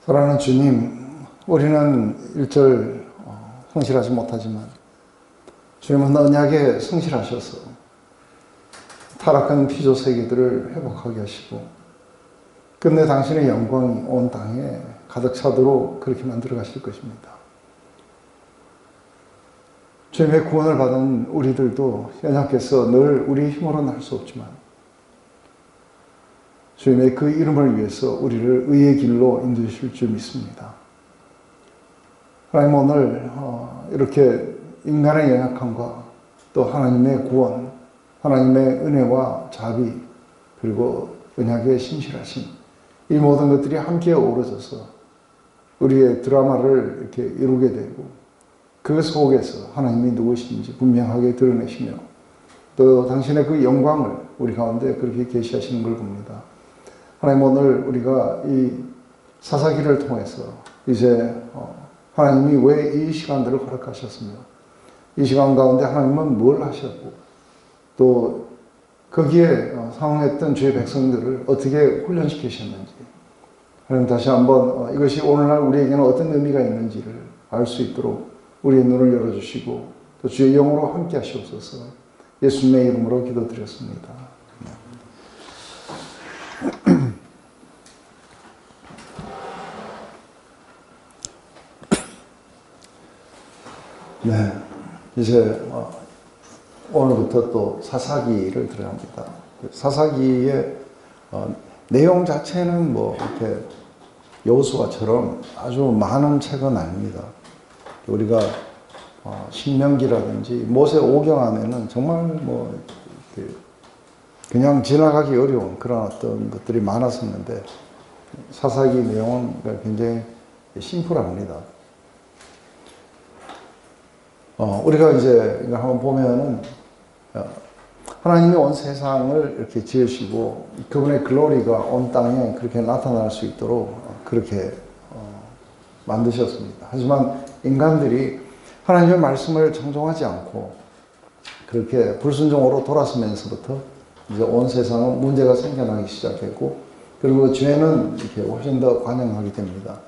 사랑하는 주님, 우리는 일절 성실하지 못하지만 주님은 언약에 성실하셔서 타락한 피조 세계들을 회복하게 하시고 끝내 당신의 영광이 온 땅에 가득 차도록 그렇게 만들어 가실 것입니다. 주님의 구원을 받은 우리들도 연약해서 늘 우리 힘으로는 할 수 없지만 주님의 그 이름을 위해서 우리를 의의 길로 인도하실 줄 믿습니다. 하나님, 오늘 이렇게 인간의 연약함과 또 하나님의 구원, 하나님의 은혜와 자비, 그리고 언약의 신실하심, 이 모든 것들이 함께 어우러져서 우리의 드라마를 이렇게 이루게 되고 그 속에서 하나님이 누구신지 분명하게 드러내시며 또 당신의 그 영광을 우리 가운데 그렇게 계시하시는 걸 봅니다. 하나님, 오늘 우리가 이 사사기를 통해서 이제 하나님이 왜 이 시간들을 허락하셨으며 이 시간 가운데 하나님은 뭘 하셨고 또 거기에 상응했던 주의 백성들을 어떻게 훈련시키셨는지 하나님 다시 한번 이것이 오늘날 우리에게는 어떤 의미가 있는지를 알 수 있도록 우리의 눈을 열어주시고 또 주의 영으로 함께 하시옵소서. 예수님의 이름으로 기도드렸습니다. 네, 이제 오늘부터 또 사사기를 들어갑니다. 사사기의 내용 자체는 뭐 이렇게 여호수아처럼 아주 많은 책은 아닙니다. 우리가 신명기라든지 모세 오경 안에는 정말 뭐 그냥 지나가기 어려운 그런 어떤 것들이 많았었는데 사사기 내용은 굉장히 심플합니다. 우리가 이제 이걸 한번 보면은 하나님이 온 세상을 이렇게 지으시고 그분의 글로리가 온 땅에 그렇게 나타날 수 있도록 그렇게 만드셨습니다. 하지만 인간들이 하나님의 말씀을 청종하지 않고 그렇게 불순종으로 돌아서면서부터 이제 온 세상은 문제가 생겨나기 시작했고 그리고 죄는 이렇게 훨씬 더 관영하게 됩니다.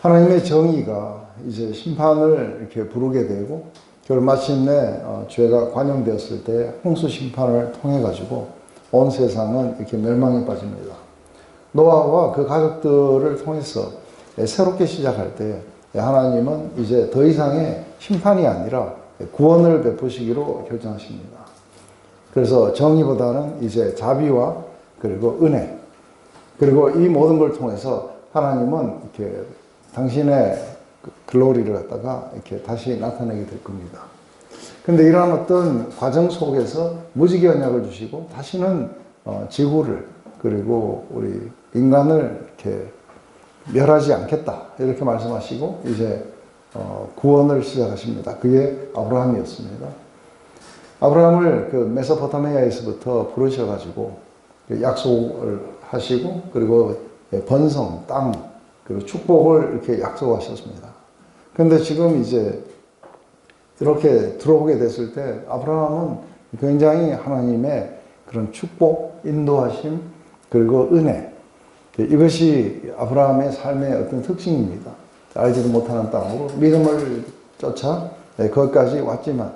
하나님의 정의가 이제 심판을 이렇게 부르게 되고 결국 마침내 죄가 관영되었을 때 홍수 심판을 통해 가지고 온 세상은 이렇게 멸망에 빠집니다. 노아와 그 가족들을 통해서 새롭게 시작할 때 하나님은 이제 더 이상의 심판이 아니라 구원을 베푸시기로 결정하십니다. 그래서 정의보다는 이제 자비와 그리고 은혜 그리고 이 모든 걸 통해서 하나님은 이렇게 당신의 글로리를 갖다가 이렇게 다시 나타내게 될 겁니다. 근데 이러한 어떤 과정 속에서 무지개 언약을 주시고 다시는 지구를 그리고 우리 인간을 이렇게 멸하지 않겠다 이렇게 말씀하시고 이제 구원을 시작하십니다. 그게 아브라함이었습니다. 아브라함을 그 메소포타미아에서부터 부르셔가지고 약속을 하시고 그리고 번성, 땅 그리고 축복을 이렇게 약속하셨습니다. 근데 지금 이제 이렇게 들어오게 됐을 때 아브라함은 굉장히 하나님의 그런 축복, 인도하심, 그리고 은혜 이것이 아브라함의 삶의 어떤 특징입니다. 알지도 못하는 땅으로 믿음을 쫓아 거기까지 왔지만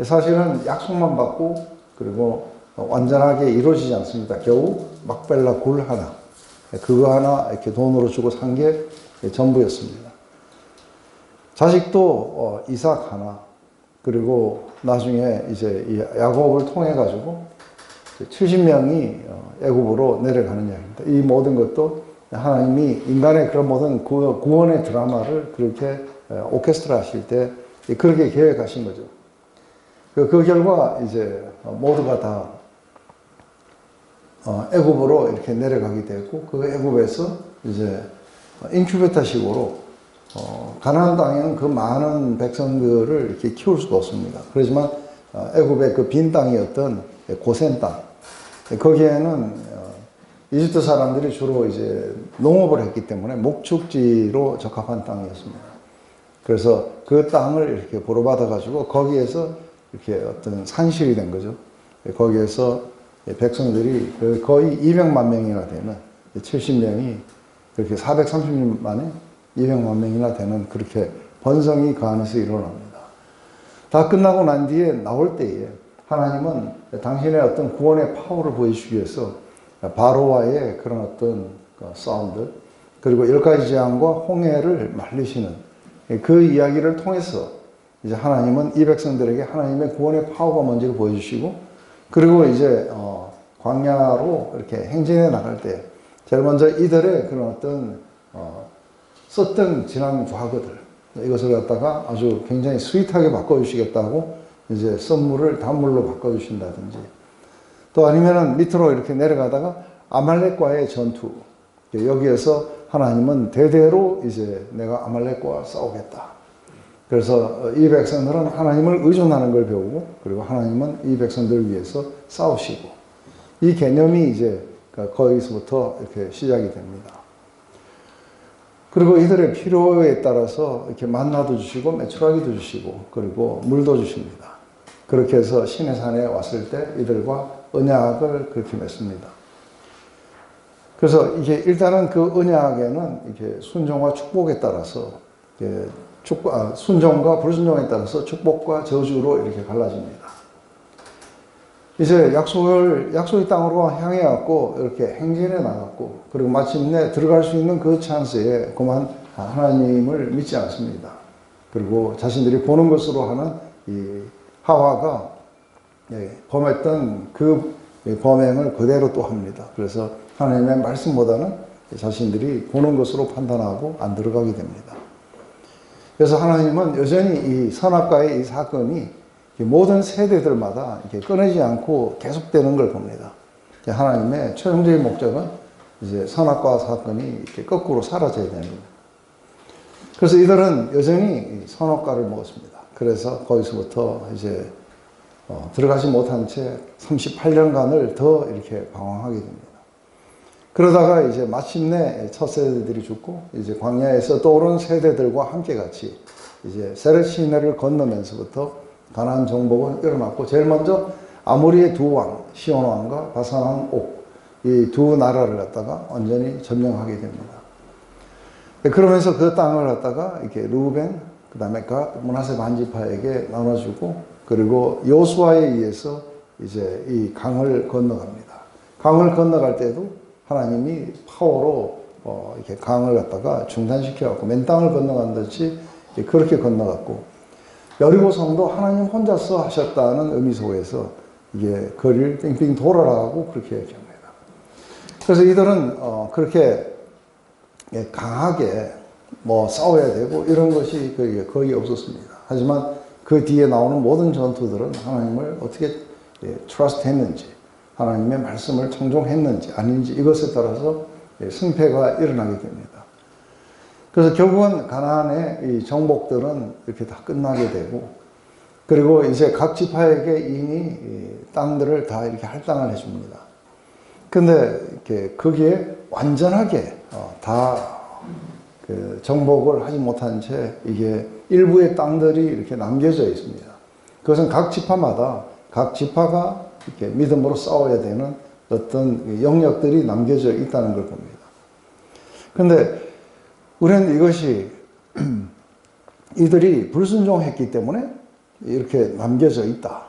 사실은 약속만 받고 그리고 완전하게 이루어지지 않습니다. 겨우 막벨라 굴 하나 그거 하나 이렇게 돈으로 주고 산 게 전부였습니다. 자식도 이삭 하나 그리고 나중에 이제 이 야곱을 통해 가지고 70명이 애굽으로 내려가는 이야기입니다. 이 모든 것도 하나님이 인간의 그런 모든 구원의 드라마를 그렇게 오케스트라 하실 때 그렇게 계획하신 거죠. 그 결과 이제 모두가 다 애굽으로 이렇게 내려가게 되고 그 애굽에서 이제 인큐베이터식으로 가나안 땅에는 그 많은 백성들을 이렇게 키울 수가 없습니다. 그렇지만 애굽의 그 빈 땅이었던 고센 땅 거기에는 이집트 사람들이 주로 이제 농업을 했기 때문에 목축지로 적합한 땅이었습니다. 그래서 그 땅을 이렇게 보로받아 가지고 거기에서 이렇게 어떤 산실이 된 거죠. 거기에서 백성들이 거의 200만 명이나 되는 70명이 그렇게 430년 만에 200만 명이나 되는 그렇게 번성이 그 안에서 일어납니다. 다 끝나고 난 뒤에 나올 때에 하나님은 당신의 어떤 구원의 파워를 보여주기 위해서 바로와의 그런 어떤 싸움들, 그리고 10가지 재앙과 홍해를 말리시는 그 이야기를 통해서 이제 하나님은 이 백성들에게 하나님의 구원의 파워가 뭔지를 보여주시고, 그리고 이제 광야로 이렇게 행진해 나갈 때 제일 먼저 이들의 그런 어떤 썼던 지난 과거들, 이것을 갖다가 아주 굉장히 스윗하게 바꿔주시겠다고 이제 썬물을 단물로 바꿔주신다든지, 또 아니면은 밑으로 이렇게 내려가다가 아말렉과의 전투, 여기에서 하나님은 대대로 이제 내가 아말렉과 싸우겠다. 그래서 이 백성들은 하나님을 의존하는 걸 배우고, 그리고 하나님은 이 백성들을 위해서 싸우시고, 이 개념이 이제 거기서부터 이렇게 시작이 됩니다. 그리고 이들의 필요에 따라서 이렇게 만나도 주시고 메추라기도 주시고 그리고 물도 주십니다. 그렇게 해서 시내 산에 왔을 때 이들과 언약을 그렇게 맺습니다. 그래서 이게 일단은 그 언약에는 이렇게 순종과 축복에 따라서 순종과 불순종에 따라서 축복과 저주로 이렇게 갈라집니다. 이제 약속의 땅으로 향해 갔고, 이렇게 행진해 나갔고, 그리고 마침내 들어갈 수 있는 그 찬스에 그만 하나님을 믿지 않습니다. 그리고 자신들이 보는 것으로 하는 이 하와가 범했던 그 범행을 그대로 또 합니다. 그래서 하나님의 말씀보다는 자신들이 보는 것으로 판단하고 안 들어가게 됩니다. 그래서 하나님은 여전히 이 선악과의 이 사건이 모든 세대들마다 이렇게 끊이지 않고 계속되는 걸 봅니다. 하나님의 최종적인 목적은 이제 선악과 사건이 이렇게 거꾸로 사라져야 되는 겁니다. 그래서 이들은 여전히 선악과를 먹었습니다. 그래서 거기서부터 이제 들어가지 못한 채 38년간을 더 이렇게 방황하게 됩니다. 그러다가 이제 마침내 첫 세대들이 죽고, 이제 광야에서 떠오른 세대들과 함께 같이 이제 세렛 시내를 건너면서부터 가나안 정복은 일어났고, 제일 먼저 아모리의 두 왕, 시온 왕과 바산 왕 옥, 이 두 나라를 갖다가 완전히 점령하게 됩니다. 그러면서 그 땅을 갖다가 이렇게 루벤, 그 다음에 므낫세 반지파에게 나눠주고, 그리고 여호수아에 의해서 이제 이 강을 건너갑니다. 강을 건너갈 때도 하나님이 파워로 이렇게 강을 갖다가 중단시켜갖고 맨 땅을 건너간 듯이 그렇게 건너갔고, 여리고 성도 하나님 혼자서 하셨다는 의미 속에서 이게 거리를 빙빙 돌아라고 그렇게 얘기합니다. 그래서 이들은 그렇게 강하게 뭐 싸워야 되고 이런 것이 거의 없었습니다. 하지만 그 뒤에 나오는 모든 전투들은 하나님을 어떻게 트러스트 했는지, 하나님의 말씀을 청종했는지 아닌지, 이것에 따라서 승패가 일어나게 됩니다. 그래서 결국은 가나안의 이 정복들은 이렇게 다 끝나게 되고, 그리고 이제 각 지파에게 이미 땅들을 다 이렇게 할당을 해줍니다. 근데 이렇게 거기에 완전하게 다 그 정복을 하지 못한 채 이게 일부의 땅들이 이렇게 남겨져 있습니다. 그것은 각 지파마다 각 지파가 이렇게 믿음으로 싸워야 되는 어떤 영역들이 남겨져 있다는 걸 봅니다. 근데 우리는 이것이 이들이 불순종했기 때문에 이렇게 남겨져 있다,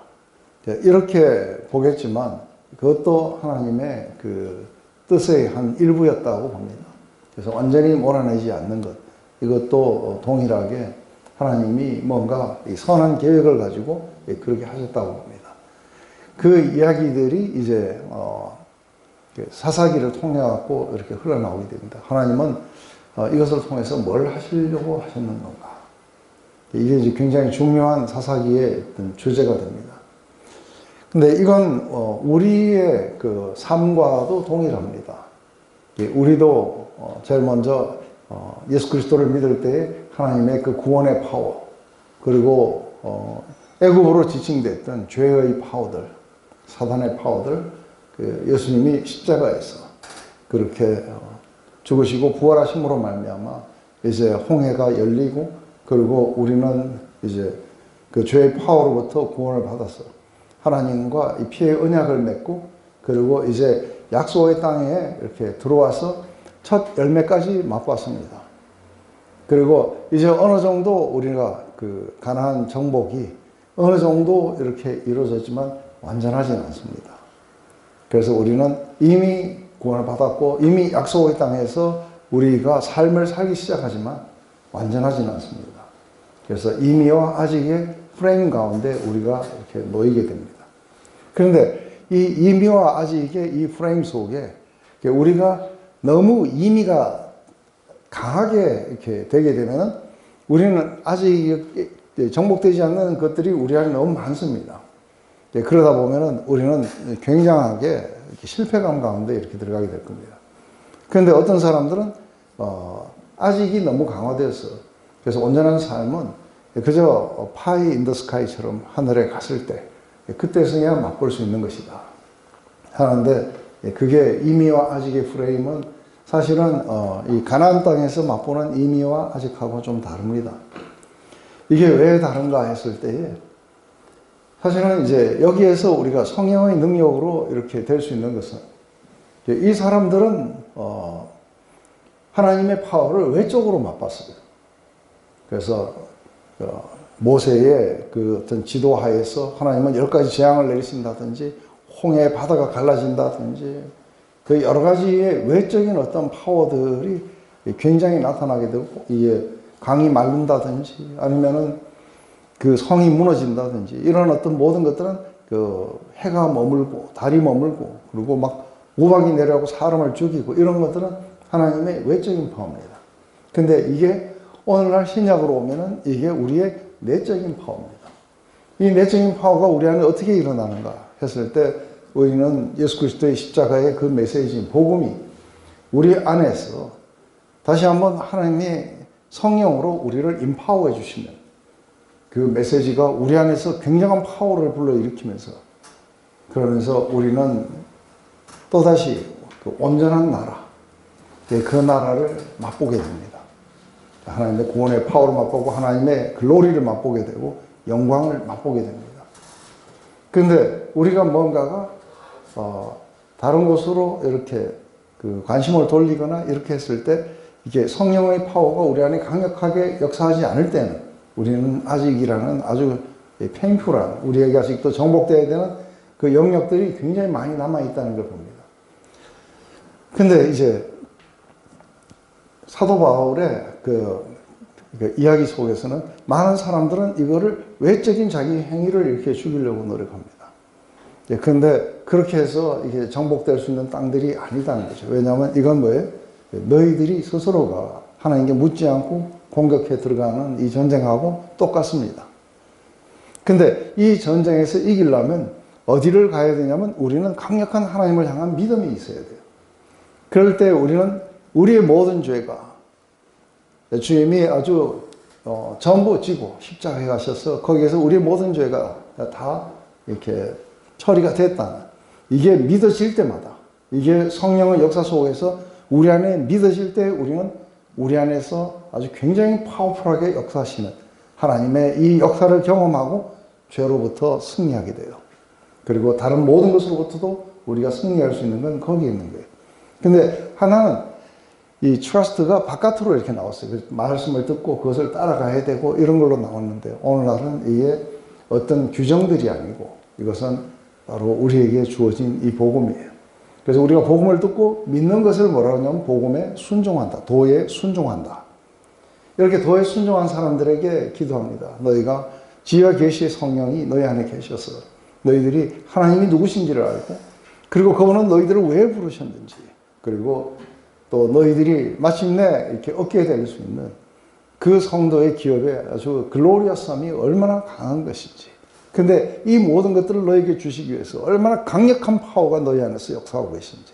이렇게 보겠지만 그것도 하나님의 그 뜻의 한 일부였다고 봅니다. 그래서 완전히 몰아내지 않는 것, 이것도 동일하게 하나님이 뭔가 선한 계획을 가지고 그렇게 하셨다고 봅니다. 그 이야기들이 이제 사사기를 통해 갖고 이렇게 흘러나오게 됩니다. 하나님은 이것을 통해서 뭘 하시려고 하셨는 건가? 이게 이제 굉장히 중요한 사사기의 어떤 주제가 됩니다. 근데 이건 우리의 그 삶과도 동일합니다. 우리도 제일 먼저 예수 그리스도를 믿을 때 하나님의 그 구원의 파워, 그리고 애굽으로 지칭됐던 죄의 파워들, 사단의 파워들, 그 예수님이 십자가에서 그렇게 죽으시고 부활하심으로 말미암아 이제 홍해가 열리고, 그리고 우리는 이제 그 죄의 파워로부터 구원을 받아서 하나님과 이 피의 언약을 맺고, 그리고 이제 약속의 땅에 이렇게 들어와서 첫 열매까지 맛봤습니다. 그리고 이제 어느 정도 우리가 그 가나안 정복이 어느 정도 이렇게 이루어졌지만 완전하지는 않습니다. 그래서 우리는 이미 구원을 받았고 이미 약속의 땅에서 우리가 삶을 살기 시작하지만 완전하지는 않습니다. 그래서 이미와 아직의 프레임 가운데 우리가 이렇게 놓이게 됩니다. 그런데 이 이미와 아직의 이 프레임 속에 우리가 너무 이미가 강하게 이렇게 되게 되면은 우리는 아직 정복되지 않는 것들이 우리 안에 너무 많습니다. 그러다 보면은 우리는 굉장하게 실패감 가운데 이렇게 들어가게 될 겁니다. 그런데 어떤 사람들은 아직이 너무 강화되어서 그래서 온전한 삶은 그저 파이 인 더 스카이처럼 하늘에 갔을 때 그때서야 맛볼 수 있는 것이다 하는데 그게 이미와 아직의 프레임은 사실은 이 가나안 땅에서 맛보는 이미와 아직하고 좀 다릅니다. 이게 왜 다른가 했을 때에 사실은 이제 여기에서 우리가 성령의 능력으로 이렇게 될 수 있는 것은 이 사람들은 하나님의 파워를 외적으로 맛봤어요. 그래서 모세의 그 어떤 지도하에서 하나님은 10가지 재앙을 내리신다든지 홍해 바다가 갈라진다든지 그 여러 가지의 외적인 어떤 파워들이 굉장히 나타나게 되고 이게 강이 마른다든지 아니면은 그 성이 무너진다든지 이런 어떤 모든 것들은 그 해가 머물고 달이 머물고 그리고 막 우박이 내려가고 사람을 죽이고 이런 것들은 하나님의 외적인 파워입니다. 근데 이게 오늘날 신약으로 오면은 이게 우리의 내적인 파워입니다. 이 내적인 파워가 우리 안에 어떻게 일어나는가 했을 때 우리는 예수 그리스도의 십자가의 그 메시지인 복음이 우리 안에서 다시 한번 하나님의 성령으로 우리를 임파워해 주시면 그 메시지가 우리 안에서 굉장한 파워를 불러일으키면서 그러면서 우리는 또다시 그 온전한 나라, 그 나라를 맛보게 됩니다. 하나님의 구원의 파워를 맛보고 하나님의 글로리를 맛보게 되고 영광을 맛보게 됩니다. 그런데 우리가 뭔가가 다른 곳으로 이렇게 그 관심을 돌리거나 이렇게 했을 때 이게 성령의 파워가 우리 안에 강력하게 역사하지 않을 때는 우리는 아직이라는 아주 페인풀한 우리에게 아직도 정복되어야 되는 그 영역들이 굉장히 많이 남아있다는 걸 봅니다. 근데 이제 사도 바울의 그 이야기 속에서는 많은 사람들은 이거를 외적인 자기 행위를 이렇게 죽이려고 노력합니다. 그런데 그렇게 해서 이게 정복될 수 있는 땅들이 아니다는 거죠. 왜냐하면 이건 뭐예요? 너희들이 스스로가 하나님께 묻지 않고 공격해 들어가는 이 전쟁하고 똑같습니다. 근데 이 전쟁에서 이기려면 어디를 가야 되냐면 우리는 강력한 하나님을 향한 믿음이 있어야 돼요. 그럴 때 우리는 우리의 모든 죄가 주님이 아주 전부 지고 십자가에 가셔서 거기에서 우리의 모든 죄가 다 이렇게 처리가 됐다는 이게 믿어질 때마다 이게 성령의 역사 속에서 우리 안에 믿어질 때 우리는 우리 안에서 아주 굉장히 파워풀하게 역사하시는 하나님의 이 역사를 경험하고 죄로부터 승리하게 돼요. 그리고 다른 모든 것으로부터도 우리가 승리할 수 있는 건 거기에 있는 거예요. 근데 하나는 이 트러스트가 바깥으로 이렇게 나왔어요. 말씀을 듣고 그것을 따라가야 되고 이런 걸로 나왔는데 오늘날은 이게 어떤 규정들이 아니고 이것은 바로 우리에게 주어진 이 복음이에요. 그래서 우리가 복음을 듣고 믿는 것을 뭐라고 하냐면 복음에 순종한다. 도에 순종한다. 이렇게 도에 순종한 사람들에게 기도합니다. 너희가 지혜와 계시의 성령이 너희 안에 계셔서 너희들이 하나님이 누구신지를 알고 그리고 그분은 너희들을 왜 부르셨는지 그리고 또 너희들이 마침내 이렇게 얻게 될 수 있는 그 성도의 기업에 아주 글로리어스함이 얼마나 강한 것인지 근데 이 모든 것들을 너에게 주시기 위해서 얼마나 강력한 파워가 너희 안에서 역사하고 계신지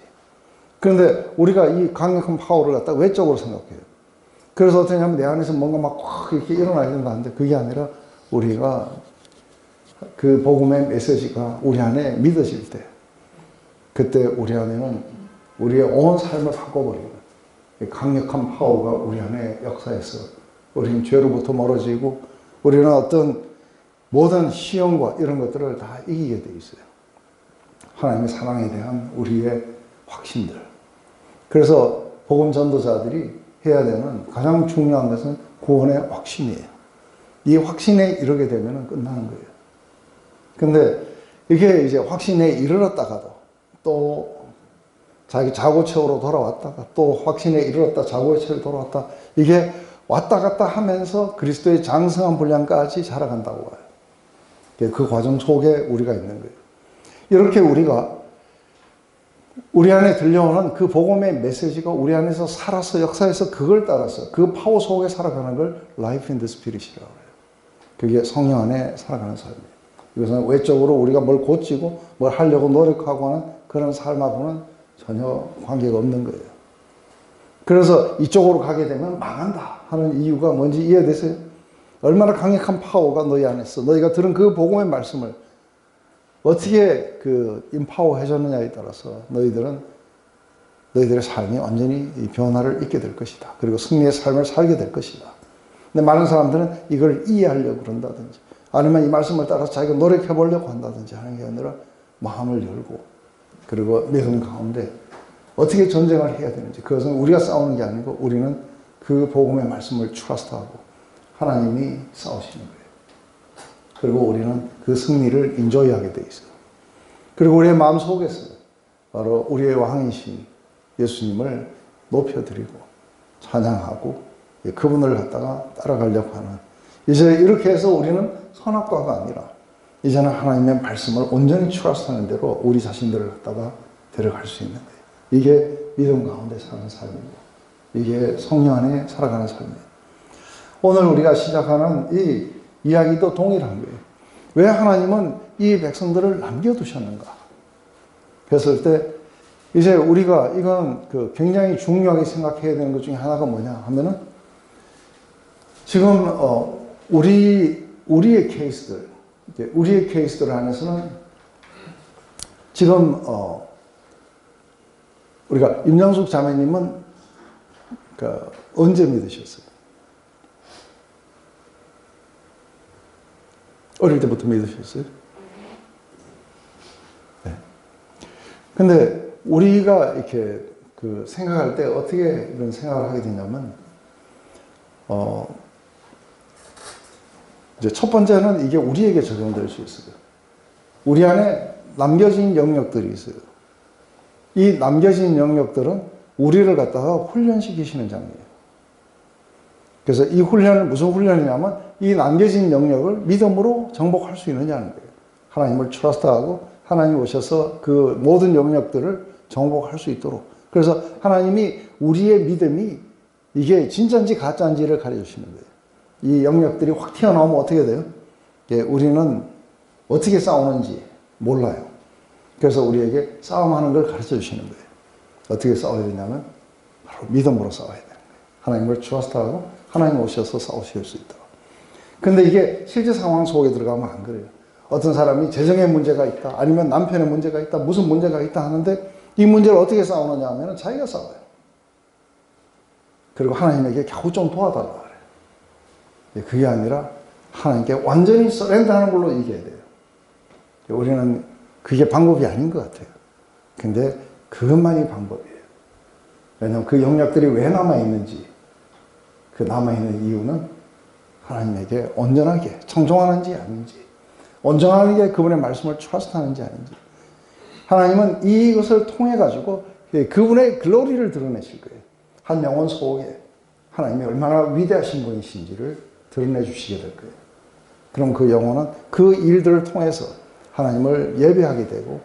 그런데 우리가 이 강력한 파워를 갖다 외적으로 생각해요. 그래서 어떻게 하면 내 안에서 뭔가 막 확 이렇게 일어나야 된다는데 그게 아니라 우리가 그 복음의 메시지가 우리 안에 믿어질 때 그때 우리 안에는 우리의 온 삶을 바꿔버리는 강력한 파워가 우리 안에 역사해서 우리는 죄로부터 멀어지고 우리는 어떤 모든 시험과 이런 것들을 다 이기게 돼 있어요. 하나님의 사랑에 대한 우리의 확신들. 그래서 복음 전도자들이 해야 되는 가장 중요한 것은 구원의 확신이에요. 이 확신에 이르게 되면 끝나는 거예요. 근데 이게 이제 확신에 이르렀다가도 또 자기 자고처로 돌아왔다가 또 확신에 이르렀다 자고처로 돌아왔다, 이게 왔다 갔다 하면서 그리스도의 장성한 분량까지 자라간다고 봐요. 그 과정 속에 우리가 있는 거예요. 이렇게 우리가 우리 안에 들려오는 그 복음의 메시지가 우리 안에서 살아서 역사에서 그걸 따라서 그 파워 속에 살아가는 걸 Life in the Spirit이라고 해요. 그게 성령 안에 살아가는 삶이에요. 이것은 외적으로 우리가 뭘 고치고 뭘 하려고 노력하고 하는 그런 삶하고는 전혀 관계가 없는 거예요. 그래서 이쪽으로 가게 되면 망한다 하는 이유가 뭔지 이해되세요? 얼마나 강력한 파워가 너희 안에 있어. 너희가 들은 그 복음의 말씀을 어떻게 그 임파워 해줬느냐에 따라서 너희들의 삶이 완전히 변화를 있게 될 것이다. 그리고 승리의 삶을 살게 될 것이다. 근데 많은 사람들은 이걸 이해하려고 그런다든지 아니면 이 말씀을 따라서 자기가 노력해 보려고 한다든지 하는 게 아니라 마음을 열고 그리고 믿음 가운데 어떻게 전쟁을 해야 되는지, 그것은 우리가 싸우는 게 아니고 우리는 그 복음의 말씀을 트러스트하고 하나님이 싸우시는 거예요. 그리고 우리는 그 승리를 인조이하게 돼 있어요. 그리고 우리의 마음 속에서 바로 우리의 왕이신 예수님을 높여드리고 찬양하고 그분을 갖다가 따라가려고 하는, 이제 이렇게 해서 우리는 선악과가 아니라 이제는 하나님의 말씀을 온전히 트러스트하는 대로 우리 자신들을 갖다가 데려갈 수 있는 거예요. 이게 믿음 가운데 사는 삶이고 이게 성령 안에 살아가는 삶이에요. 오늘 우리가 시작하는 이 이야기도 동일한 거예요. 왜 하나님은 이 백성들을 남겨두셨는가 했을 때 이제 우리가 이건 굉장히 중요하게 생각해야 되는 것 중에 하나가 뭐냐 하면은 지금 우리의 케이스들 안에서는 지금 우리가 임영숙 자매님은 언제 믿으셨어요? 어릴 때부터 믿으셨어요? 네. 근데 우리가 이렇게 생각할 때 어떻게 이런 생각을 하게 되냐면, 이제 첫 번째는 이게 우리에게 적용될 수 있어요. 우리 안에 남겨진 영역들이 있어요. 이 남겨진 영역들은 우리를 갖다가 훈련시키시는 장면이에요. 그래서 이 훈련은 무슨 훈련이냐면 이 남겨진 영역을 믿음으로 정복할 수 있느냐는 거예요. 하나님을 트러스트하고 하나님 오셔서 그 모든 영역들을 정복할 수 있도록. 그래서 하나님이 우리의 믿음이 이게 진짜인지 가짜인지를 가르쳐주시는 거예요. 이 영역들이 확 튀어나오면 어떻게 돼요? 우리는 어떻게 싸우는지 몰라요. 그래서 우리에게 싸움하는 걸 가르쳐 주시는 거예요. 어떻게 싸워야 되냐면 바로 믿음으로 싸워야 되는 거예요. 하나님을 트러스트하고 하나님 오셔서 싸우실 수 있도록. 근데 이게 실제 상황 속에 들어가면 안 그래요. 어떤 사람이 재정에 문제가 있다, 아니면 남편의 문제가 있다, 무슨 문제가 있다 하는데 이 문제를 어떻게 싸우느냐 하면 자기가 싸워요. 그리고 하나님에게 겨우 좀 도와달라 그래요. 그게 아니라 하나님께 완전히 서렌더하는 걸로 이겨야 돼요. 우리는 그게 방법이 아닌 것 같아요. 근데 그것만이 방법이에요. 왜냐하면 그 영역들이 왜 남아있는지, 그 남아있는 이유는 하나님에게 온전하게 청종하는지 아닌지, 온전하게 그분의 말씀을 트러스트하는지 아닌지, 하나님은 이것을 통해 가지고 그분의 글로리를 드러내실 거예요. 한 영혼 속에 하나님이 얼마나 위대하신 분이신지를 드러내 주시게 될 거예요. 그럼 그 영혼은 그 일들을 통해서 하나님을 예배하게 되고,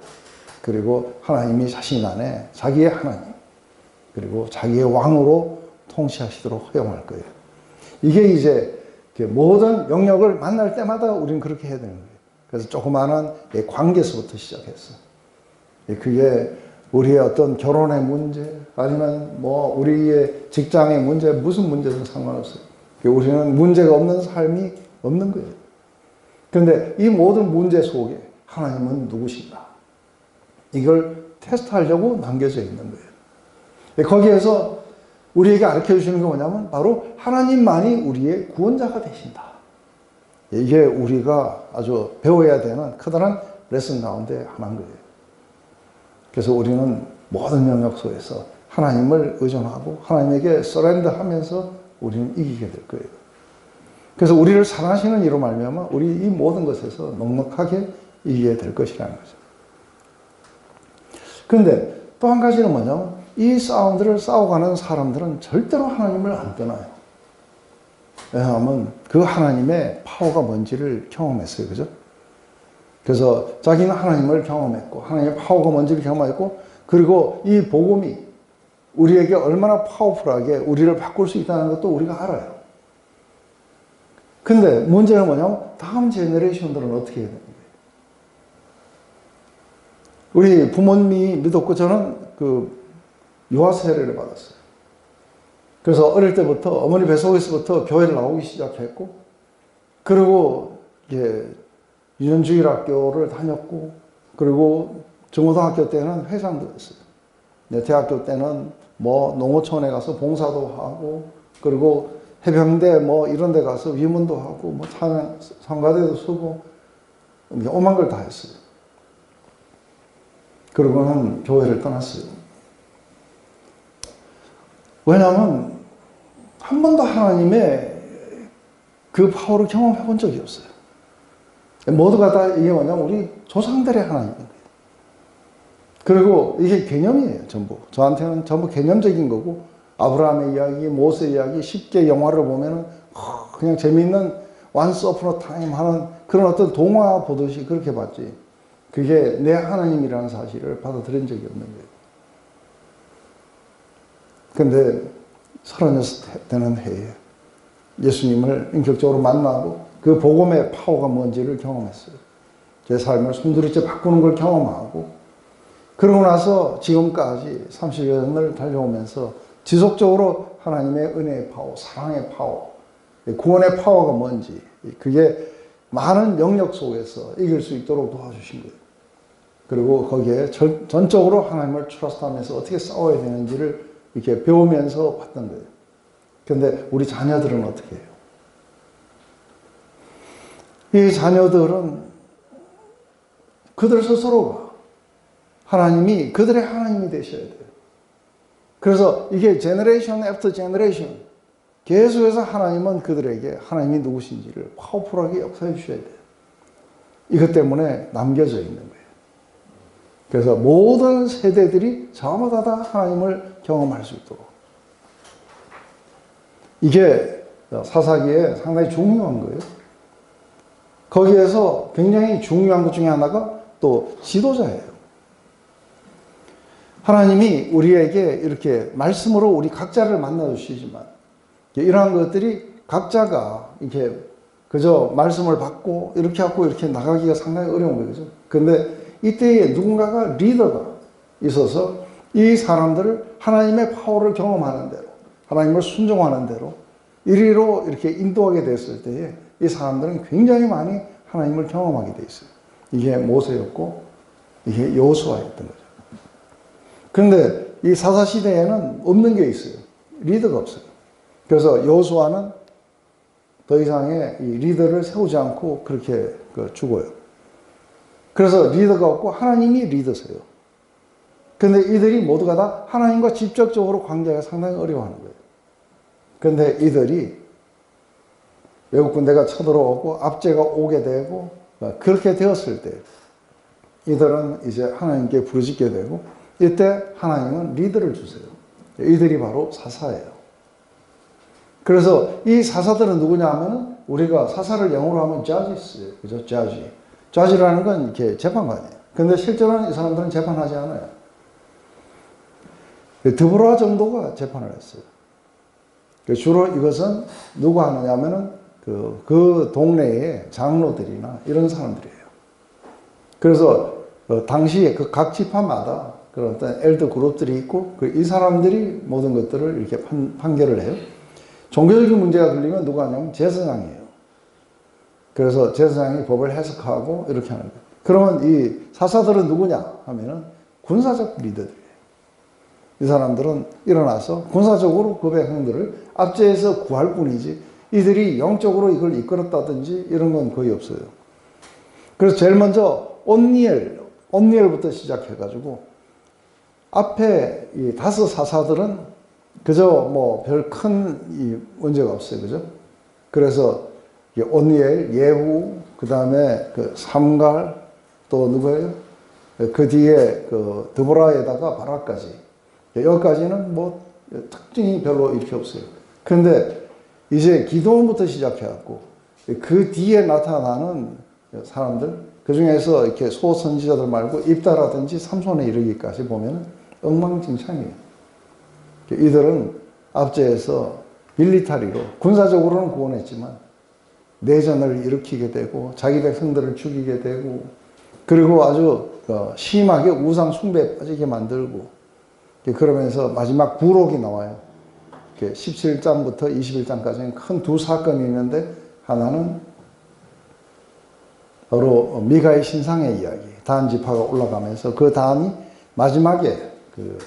그리고 하나님이 자신 안에 자기의 하나님, 그리고 자기의 왕으로 통치하시도록 허용할 거예요. 이게 이제 모든 영역을 만날 때마다 우리는 그렇게 해야 되는 거예요. 그래서 조그마한 관계에서부터 시작했어. 그게 우리의 어떤 결혼의 문제, 아니면 뭐 우리의 직장의 문제, 무슨 문제든 상관없어요. 우리는 문제가 없는 삶이 없는 거예요. 그런데 이 모든 문제 속에 하나님은 누구신가? 이걸 테스트하려고 남겨져 있는 거예요. 거기에서 우리에게 가르쳐 주시는 게 뭐냐면 바로 하나님만이 우리의 구원자가 되신다. 이게 우리가 아주 배워야 되는 커다란 레슨 가운데 하나인 거예요. 그래서 우리는 모든 영역 속에서 하나님을 의존하고 하나님에게 서렌더하면서 우리는 이기게 될 거예요. 그래서 우리를 사랑하시는 이로 말미암아 우리 이 모든 것에서 넉넉하게 이기게 될 것이라는 거죠. 그런데 또 한 가지는 뭐냐면 이 싸움들을 싸워가는 사람들은 절대로 하나님을 안 떠나요. 왜냐하면 그 하나님의 파워가 뭔지를 경험했어요. 그죠? 그래서 자기는 하나님을 경험했고 하나님의 파워가 뭔지를 경험했고 그리고 이 복음이 우리에게 얼마나 파워풀하게 우리를 바꿀 수 있다는 것도 우리가 알아요. 근데 문제는 뭐냐면 다음 제너레이션들은 어떻게 해야 되는 거예요? 우리 부모님이 믿었고 저는 그 유아 세례를 받았어요. 그래서 어릴 때부터 어머니 뱃속에서부터 교회를 나오기 시작했고 그리고 유년주일 학교를 다녔고 그리고 중고등학교 때는 회장도 했어요. 대학교 때는 뭐 농어촌에 가서 봉사도 하고 그리고 해병대 뭐 이런 데 가서 위문도 하고 뭐 상가대도 쓰고 오만 걸 다 했어요. 그러고는 교회를 떠났어요. 왜냐하면 한 번도 하나님의 그 파워를 경험해 본 적이 없어요. 모두가 다 이게 뭐냐면 우리 조상들의 하나님입니다. 그리고 이게 개념이에요. 전부. 저한테는 전부 개념적인 거고 아브라함의 이야기, 모세 이야기 쉽게 영화를 보면은 그냥 재미있는 once upon a time 하는 그런 어떤 동화 보듯이 그렇게 봤지. 그게 내 하나님이라는 사실을 받아들인 적이 없는 거예요. 근데 36 되는 해에 예수님을 인격적으로 만나고 그 복음의 파워가 뭔지를 경험했어요. 제 삶을 손두리째 바꾸는 걸 경험하고 그러고 나서 지금까지 30여 년을 달려오면서 지속적으로 하나님의 은혜의 파워, 사랑의 파워, 구원의 파워가 뭔지 그게 많은 영역 속에서 이길 수 있도록 도와주신 거예요. 그리고 거기에 전적으로 하나님을 트러스트하면서 어떻게 싸워야 되는지를 이렇게 배우면서 왔던 거예요. 그런데 우리 자녀들은 어떻게 해요? 이 자녀들은 그들 스스로가 하나님이 그들의 하나님이 되셔야 돼요. 그래서 이게 제너레이션 애프터 제너레이션 계속해서 하나님은 그들에게 하나님이 누구신지를 파워풀하게 역사해 주셔야 돼요. 이것 때문에 남겨져 있는 거예요. 그래서 모든 세대들이 저마다 다 하나님을 경험할 수 있도록 이게 사사기에 상당히 중요한 거예요. 거기에서 굉장히 중요한 것 중에 하나가 또 지도자예요. 하나님이 우리에게 이렇게 말씀으로 우리 각자를 만나주시지만 이러한 것들이 각자가 이렇게 그저 말씀을 받고 이렇게 하고 이렇게 나가기가 상당히 어려운 거예요. 그죠? 근데 이때에 누군가가 리더가 있어서 이 사람들을 하나님의 파워를 경험하는 대로 하나님을 순종하는 대로 이리로 이렇게 인도하게 됐을 때에 이 사람들은 굉장히 많이 하나님을 경험하게 돼 있어요. 이게 모세였고 이게 여호수아였던 거죠. 그런데 이 사사시대에는 없는 게 있어요. 리더가 없어요. 그래서 여호수아는 더 이상의 이 리더를 세우지 않고 그렇게 죽어요. 그래서 리더가 없고 하나님이 리더세요. 그런데 이들이 모두가 다 하나님과 직접적으로 관계가 상당히 어려워하는 거예요. 그런데 이들이 외국 군대가 쳐들어오고 압제가 오게 되고 그렇게 되었을 때 이들은 이제 하나님께 부르짖게 되고 이때 하나님은 리더를 주세요. 이들이 바로 사사예요. 그래서 이 사사들은 누구냐 하면은 우리가 사사를 영어로 하면 judges예요. 그죠? judge. judge라는 건 이렇게 재판관이에요. 근데 실제로는 이 사람들은 재판하지 않아요. 드보라 정도가 재판을 했어요. 주로 이것은 누가 하느냐 하면은 그 동네의 장로들이나 이런 사람들이에요. 그래서 당시에 그 각 지파마다 그런 어떤 엘더 그룹들이 있고 이 사람들이 모든 것들을 이렇게 판결을 해요. 종교적인 문제가 걸리면 누가 하냐면 제사장이에요. 그래서 제사장이 법을 해석하고 이렇게 하는 거예요. 그러면 이 사사들은 누구냐 하면은 군사적 리더들이에요. 이 사람들은 일어나서 군사적으로 그 백성들을 압제해서 구할 뿐이지 이들이 영적으로 이걸 이끌었다든지 이런 건 거의 없어요. 그래서 제일 먼저 온니엘부터 시작해가지고 앞에 이 5 사사들은 그저 뭐 별 큰 문제가 없어요. 그죠? 그래서 온니엘, 예후, 그 다음에 그 삼갈, 또 누구예요? 그 뒤에 그 드보라에다가 바락까지. 여기까지는 뭐 특징이 별로 이렇게 없어요. 그런데 이제 기도원부터 시작해갖고 그 뒤에 나타나는 사람들, 그 중에서 이렇게 소선지자들 말고 입다라든지 삼손에 이르기까지 보면 엉망진창이에요. 이들은 앞제에서 밀리타리로, 군사적으로는 구원했지만 내전을 일으키게 되고 자기 백성들을 죽이게 되고 그리고 아주 심하게 우상 숭배에 빠지게 만들고 그러면서 마지막 부록이 나와요. 17장부터 21장까지는 큰 두 사건이 있는데 하나는 바로 미가의 신상의 이야기, 단 지파가 올라가면서 그 단이 마지막에 그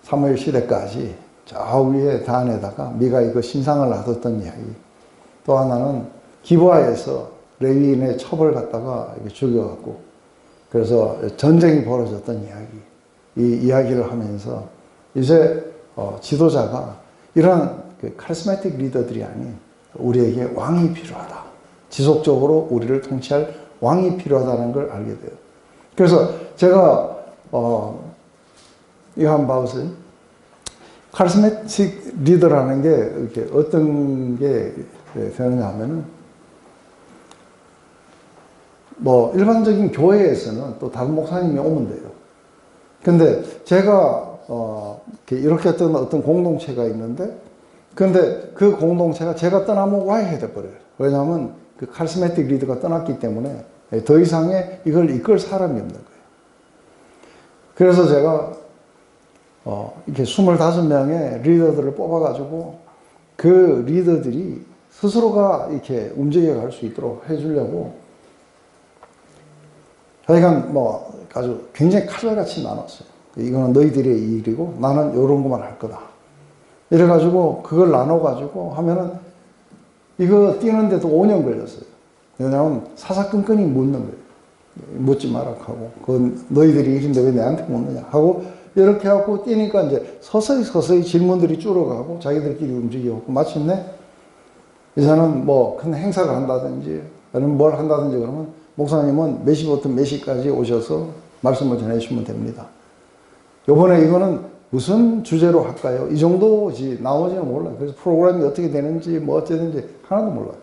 사무엘 시대까지 저 위에 단에다가 미가의 그 신상을 놔뒀던 이야기. 또 하나는 기브아에서 레위인의 첩을 갖다가 이렇게 죽여갖고 그래서 전쟁이 벌어졌던 이야기. 이 이야기를 하면서 이제 지도자가 이런 그 카리스마틱 리더들이 아닌 우리에게 왕이 필요하다. 지속적으로 우리를 통치할 왕이 필요하다는 걸 알게 돼요. 그래서 제가 이거 한번 봐보세요. 카리스마틱 리더라는 게 이렇게 어떤 게 되느냐 하면은 뭐 일반적인 교회에서는 또 다른 목사님이 오면 돼요. 근데 제가 이렇게 어떤 공동체가 있는데 근데 그 공동체가 제가 떠나면 와야 돼버려요. 왜냐하면 그 카리스마틱 리더가 떠났기 때문에 더 이상의 이걸 이끌 사람이 없는 거예요. 그래서 제가 이렇게 25명의 리더들을 뽑아가지고 그 리더들이 스스로가 이렇게 움직여 갈 수 있도록 해주려고 저희가 뭐 아주 굉장히 칼날같이 나눴어요. 이거는 너희들의 일이고 나는 이런 것만 할 거다. 이래가지고 그걸 나눠가지고 하면은 이거 뛰는데도 5년 걸렸어요. 왜냐하면 사사건건이 묻는 거예요. 묻지 마라 하고 그건 너희들이 일인데 왜 내한테 묻느냐 하고 이렇게 하고 뛰니까 이제 서서히 질문들이 줄어가고 자기들끼리 움직이고 마침내 이제는 뭐 큰 행사를 한다든지 아니면 뭘 한다든지 그러면 목사님은 몇 시부터 몇 시까지 오셔서 말씀을 전해주시면 됩니다. 요번에 이거는 무슨 주제로 할까요? 이 정도지 나오지는 몰라요. 그래서 프로그램이 어떻게 되는지 뭐 어쩌든지 하나도 몰라요.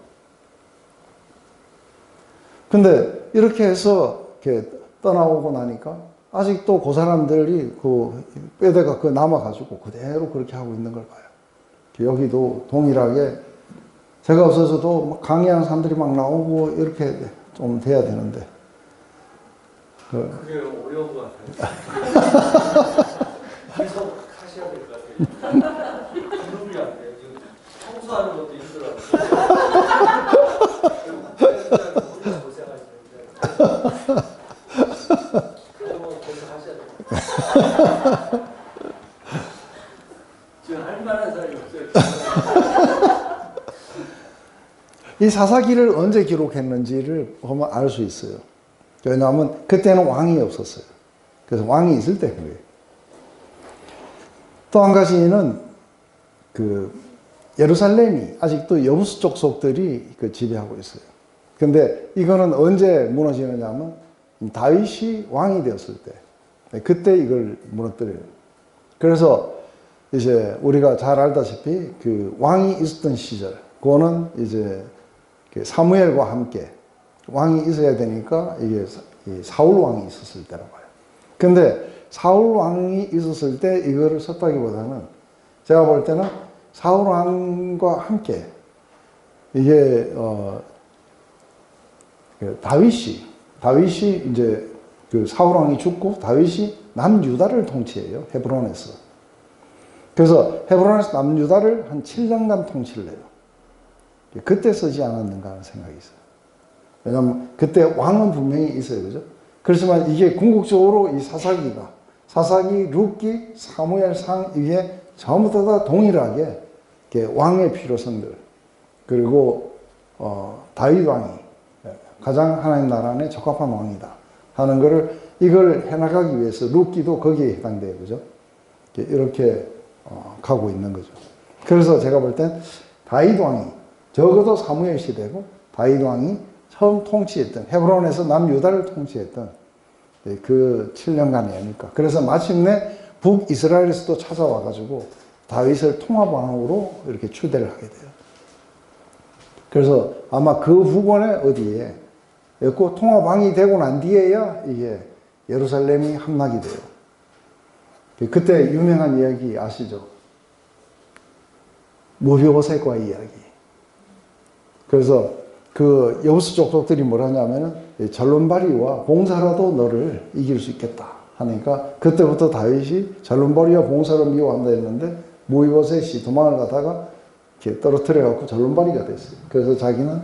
근데 이렇게 해서 이렇게 떠나오고 나니까 아직도 그 사람들이 그 뼈대가 그 남아가지고 그대로 그렇게 하고 있는 걸 봐요. 여기도 동일하게 제가 없어서도 막 강의하는 사람들이 막 나오고 이렇게 좀 돼야 되는데. 그게 어려운 것 같아요. 계속 하셔야 될 것 같아요. 기록이 안 돼요. 지금 청소하는 것도 힘들어요. 고생하시는데. 그러면 계속 하셔야 돼요. 지금 할 만한 사람이 없어요. 이 사사기를 언제 기록했는지를 보면 알 수 있어요. 왜냐하면 그때는 왕이 없었어요. 그래서 왕이 있을 때 그래요. 또 한 가지는 그 예루살렘이 아직도 여부수 족속들이 그 지배하고 있어요. 근데 이거는 언제 무너지느냐 하면 다윗이 왕이 되었을 때 그때 이걸 무너뜨려요. 그래서 이제 우리가 잘 알다시피 그 왕이 있었던 시절 그거는 이제 사무엘과 함께 왕이 있어야 되니까 이게 사울 왕이 있었을 때라고 해요. 근데 사울 왕이 있었을 때 이거를 썼다기보다는 제가 볼 때는 사울 왕과 함께 이게 다윗이 이제 그 사울 왕이 죽고 다윗이 남유다를 통치해요. 헤브론에서. 그래서 헤브론에서 남유다를 한 7년간 통치를 해요. 그때 쓰지 않았는가 하는 생각이 있어요. 왜냐하면 그때 왕은 분명히 있어요. 그죠? 그렇지만 이게 궁극적으로 이 사사기, 룻기, 사무엘상 이게 전부 다 동일하게 왕의 필요성들 그리고 다윗 왕이 가장 하나님 나라 안에 적합한 왕이다 하는 것을 이걸 해나가기 위해서 룻기도 거기에 해당돼요. 그죠? 이렇게 가고 있는 거죠. 그래서 제가 볼 땐 다윗 왕이 적어도 사무엘 시대고 다윗 왕이 처음 통치했던 헤브론에서 남유다를 통치했던 그 7년간이 아닐까. 그래서 마침내 북이스라엘에서도 찾아와가지고 다윗을 통합왕으로 이렇게 추대를 하게 돼요. 그래서 아마 그 후본에 어디에 였고 통합왕이 되고 난 뒤에야 이게 예루살렘이 함락이 돼요. 그때 유명한 이야기 아시죠? 무비보셋과의 이야기. 그래서 그 여부수 족속들이 뭐라냐면은 잘론바리와 봉사라도 너를 이길 수 있겠다 하니까 그때부터 다윗이 잘론바리와 봉사를 미워한다 했는데 무비보셋이 도망을 가다가 이렇게 떨어뜨려 갖고 잘론바리가 됐어요. 그래서 자기는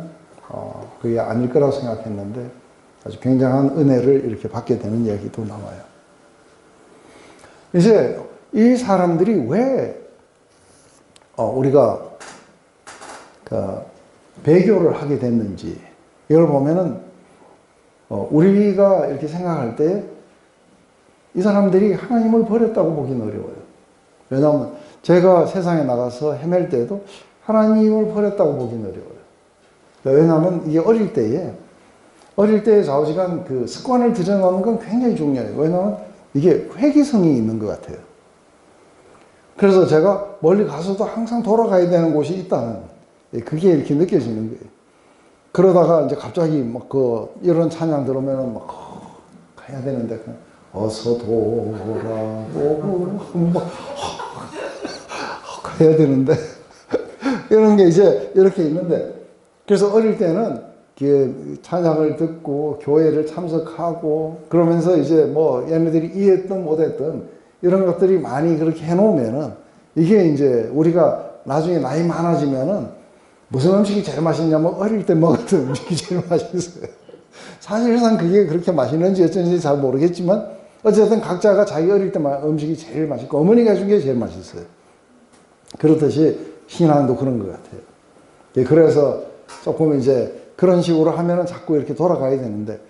그게 아닐 거라고 생각했는데 아주 굉장한 은혜를 이렇게 받게 되는 이야기도 나와요. 이제 이 사람들이 왜 우리가 배교를 하게 됐는지 이걸 보면은 우리가 이렇게 생각할 때 이 사람들이 하나님을 버렸다고 보기는 어려워요. 왜냐하면 제가 세상에 나가서 헤맬 때도 하나님을 버렸다고 보기는 어려워요. 왜냐하면 이게 어릴 때에 좌우지간 그 습관을 들여놓는 건 굉장히 중요해요. 왜냐하면 이게 회귀성이 있는 것 같아요. 그래서 제가 멀리 가서도 항상 돌아가야 되는 곳이 있다는 그게 이렇게 느껴지는 거예요. 그러다가 이제 갑자기 막 이런 찬양 들으면 막 가야 되는데 어서 돌아오고 막 가야 되는데 이런 게 이제 이렇게 있는데 그래서 어릴 때는 찬양을 듣고 교회를 참석하고 그러면서 이제 뭐 얘네들이 이해했든 못했든 이런 것들이 많이 그렇게 해놓으면은 이게 이제 우리가 나중에 나이 많아지면은 무슨 음식이 제일 맛있냐면 어릴 때 먹었던 음식이 제일 맛있어요. 사실상 그게 그렇게 맛있는지 어쩐지 잘 모르겠지만 어쨌든 각자가 자기 어릴 때 음식이 제일 맛있고 어머니가 준 게 제일 맛있어요. 그렇듯이 신앙도 그런 것 같아요. 그래서 조금 이제 그런 식으로 하면은 자꾸 이렇게 돌아가야 되는데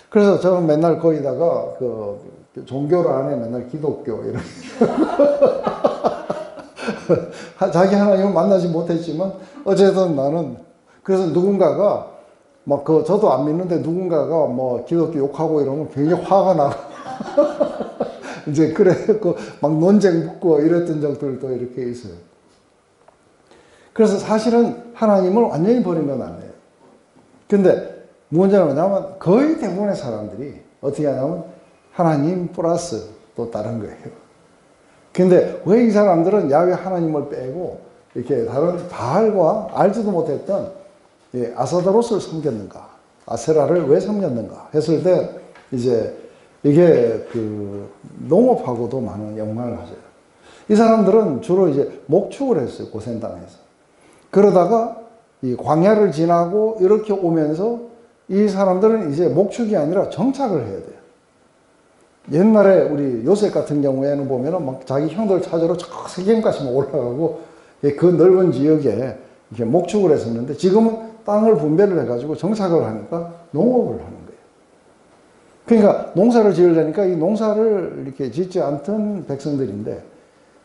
그래서 저는 맨날 거기다가 그 종교를 안에 맨날 기독교 이렇게 자기 하나님을 만나지 못했지만 어쨌든 나는 그래서 누군가가 막 저도 안 믿는데 누군가가 뭐 기독교 욕하고 이러면 굉장히 화가 나고 이제 그래갖고 막 논쟁 붙고 이랬던 적들도 이렇게 있어요. 그래서 사실은 하나님을 완전히 버리면 안 돼요. 근데 문제는 뭐냐면 거의 대부분의 사람들이 어떻게 하냐면 하나님 플러스 또 다른 거예요. 근데 왜 이 사람들은 야훼 하나님을 빼고 이렇게 다른 바알과 알지도 못했던 아사다롯을 섬겼는가? 아세라를 왜 섬겼는가? 했을 때 이제 이게 농업하고도 많은 연관을 가져요. 이 사람들은 주로 이제 목축을 했어요. 고센 땅에서. 그러다가 이 광야를 지나고 이렇게 오면서 이 사람들은 이제 목축이 아니라 정착을 해야 돼요. 옛날에 우리 요셉 같은 경우에는 보면은 막 자기 형들 찾으러 저 세겜까지 올라가고 그 넓은 지역에 이렇게 목축을 했었는데 지금은 땅을 분배를 해가지고 정착을 하니까 농업을 하는 거예요. 그러니까 농사를 지으려니까 이 농사를 이렇게 짓지 않던 백성들인데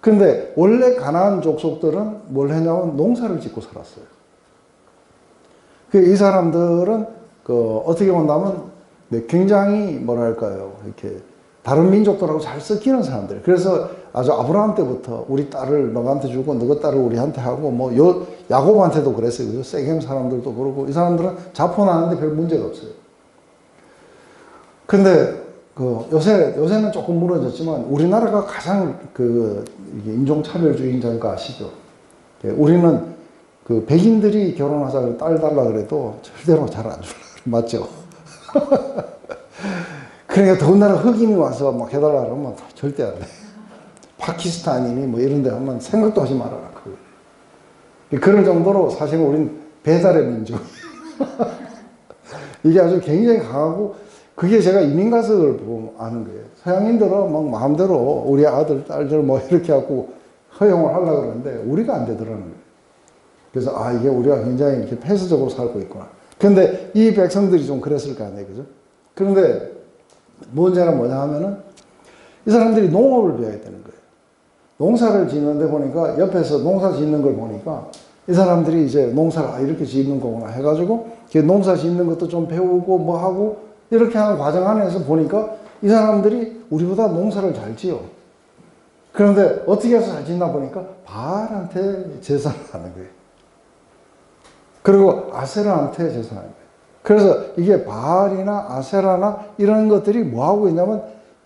근데 원래 가나안 족속들은 뭘 했냐면 농사를 짓고 살았어요. 이 사람들은 어떻게 본다면 굉장히 뭐랄까요 이렇게 다른 민족들하고 잘 섞이는 사람들. 그래서 아주 아브라함 때부터 우리 딸을 너한테 주고 너희 딸을 우리한테 하고 뭐 야곱한테도 그랬어요. 그죠? 세겜 사람들도 그러고 이 사람들은 자포나는데 별 문제가 없어요. 근데 요새는 조금 무너졌지만 우리나라가 가장 이게 인종차별주의인 거 아시죠? 우리는 백인들이 결혼하자고 딸 달라 그래도 절대로 잘 안 줄라 맞죠? 그러니까 더군다나 흑인이 와서 막 해달라 그러면 절대 안 돼. 파키스탄이니 뭐 이런 데 하면 생각도 하지 말아라. 그럴 정도로 사실 우린 배달의 민족. 이게 아주 굉장히 강하고 그게 제가 이민 가서 그걸 보고 아는 거예요. 서양인들은 막 마음대로 우리 아들, 딸들 뭐 이렇게 하고 허용을 하려고 그러는데 우리가 안 되더라는 거예요. 그래서 이게 우리가 굉장히 이렇게 폐쇄적으로 살고 있구나. 근데 이 백성들이 좀 그랬을 거 아니에요. 그죠? 그런데 문제는 뭐냐 하면은 이 사람들이 농업을 배워야 되는 거예요. 농사를 짓는데 보니까 옆에서 농사 짓는 걸 보니까 이 사람들이 이제 농사를 이렇게 짓는 거구나 해가지고 농사 짓는 것도 좀 배우고 뭐 하고 이렇게 하는 과정 안에서 보니까 이 사람들이 우리보다 농사를 잘 지어. 그런데 어떻게 해서 잘 짓나 보니까 바알한테 제사를 하는 거예요. 그리고 아세라한테 제사를 하는 거예요. 그래서 이게 바알이나 아세라나 이런 것들이 뭐 하고 있냐면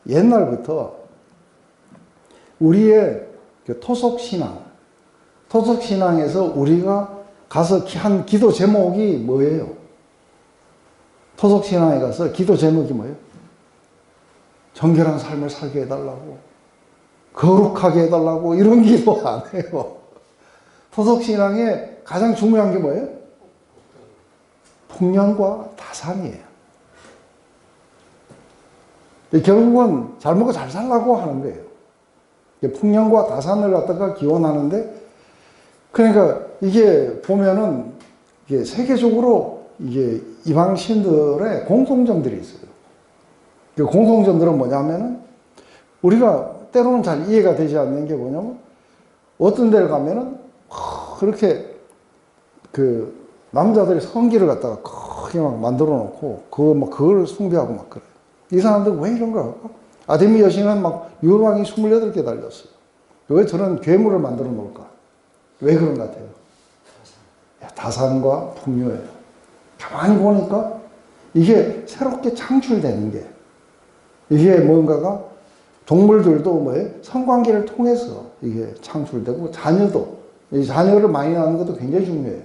옛날부터 우리의 토속신앙에서 우리가 가서 한 기도 제목이 뭐예요? 토속신앙에 가서 기도 제목이 뭐예요? 정결한 삶을 살게 해달라고, 거룩하게 해달라고 이런 기도 안 해요. 토속신앙에 가장 중요한 게 뭐예요? 풍년과 다산이에요. 결국은 잘 먹고 잘 살라고 하는 거예요. 풍년과 다산을 갖다가 기원하는데, 그러니까 이게 보면은 이게 세계적으로 이게 이방신들의 공통점들이 있어요. 그 공통점들은 뭐냐면은 우리가 때로는 잘 이해가 되지 않는 게 뭐냐면 어떤 데를 가면은 그렇게 그 남자들이 성기를 갖다가 크게 막 만들어 놓고 그걸 숭배하고 막 그래요. 이 사람들 왜 이런 걸 할까? 아데미 여신은 막 유방이 28개 달렸어요. 왜 저런 괴물을 만들어 놓을까? 왜 그런 것 같아요? 다산과 풍요예요. 가만히 보니까 이게 새롭게 창출되는 게, 이게 뭔가가 동물들도 뭐예요? 성관계를 통해서 이게 창출되고, 자녀도, 이 자녀를 많이 낳는 것도 굉장히 중요해요.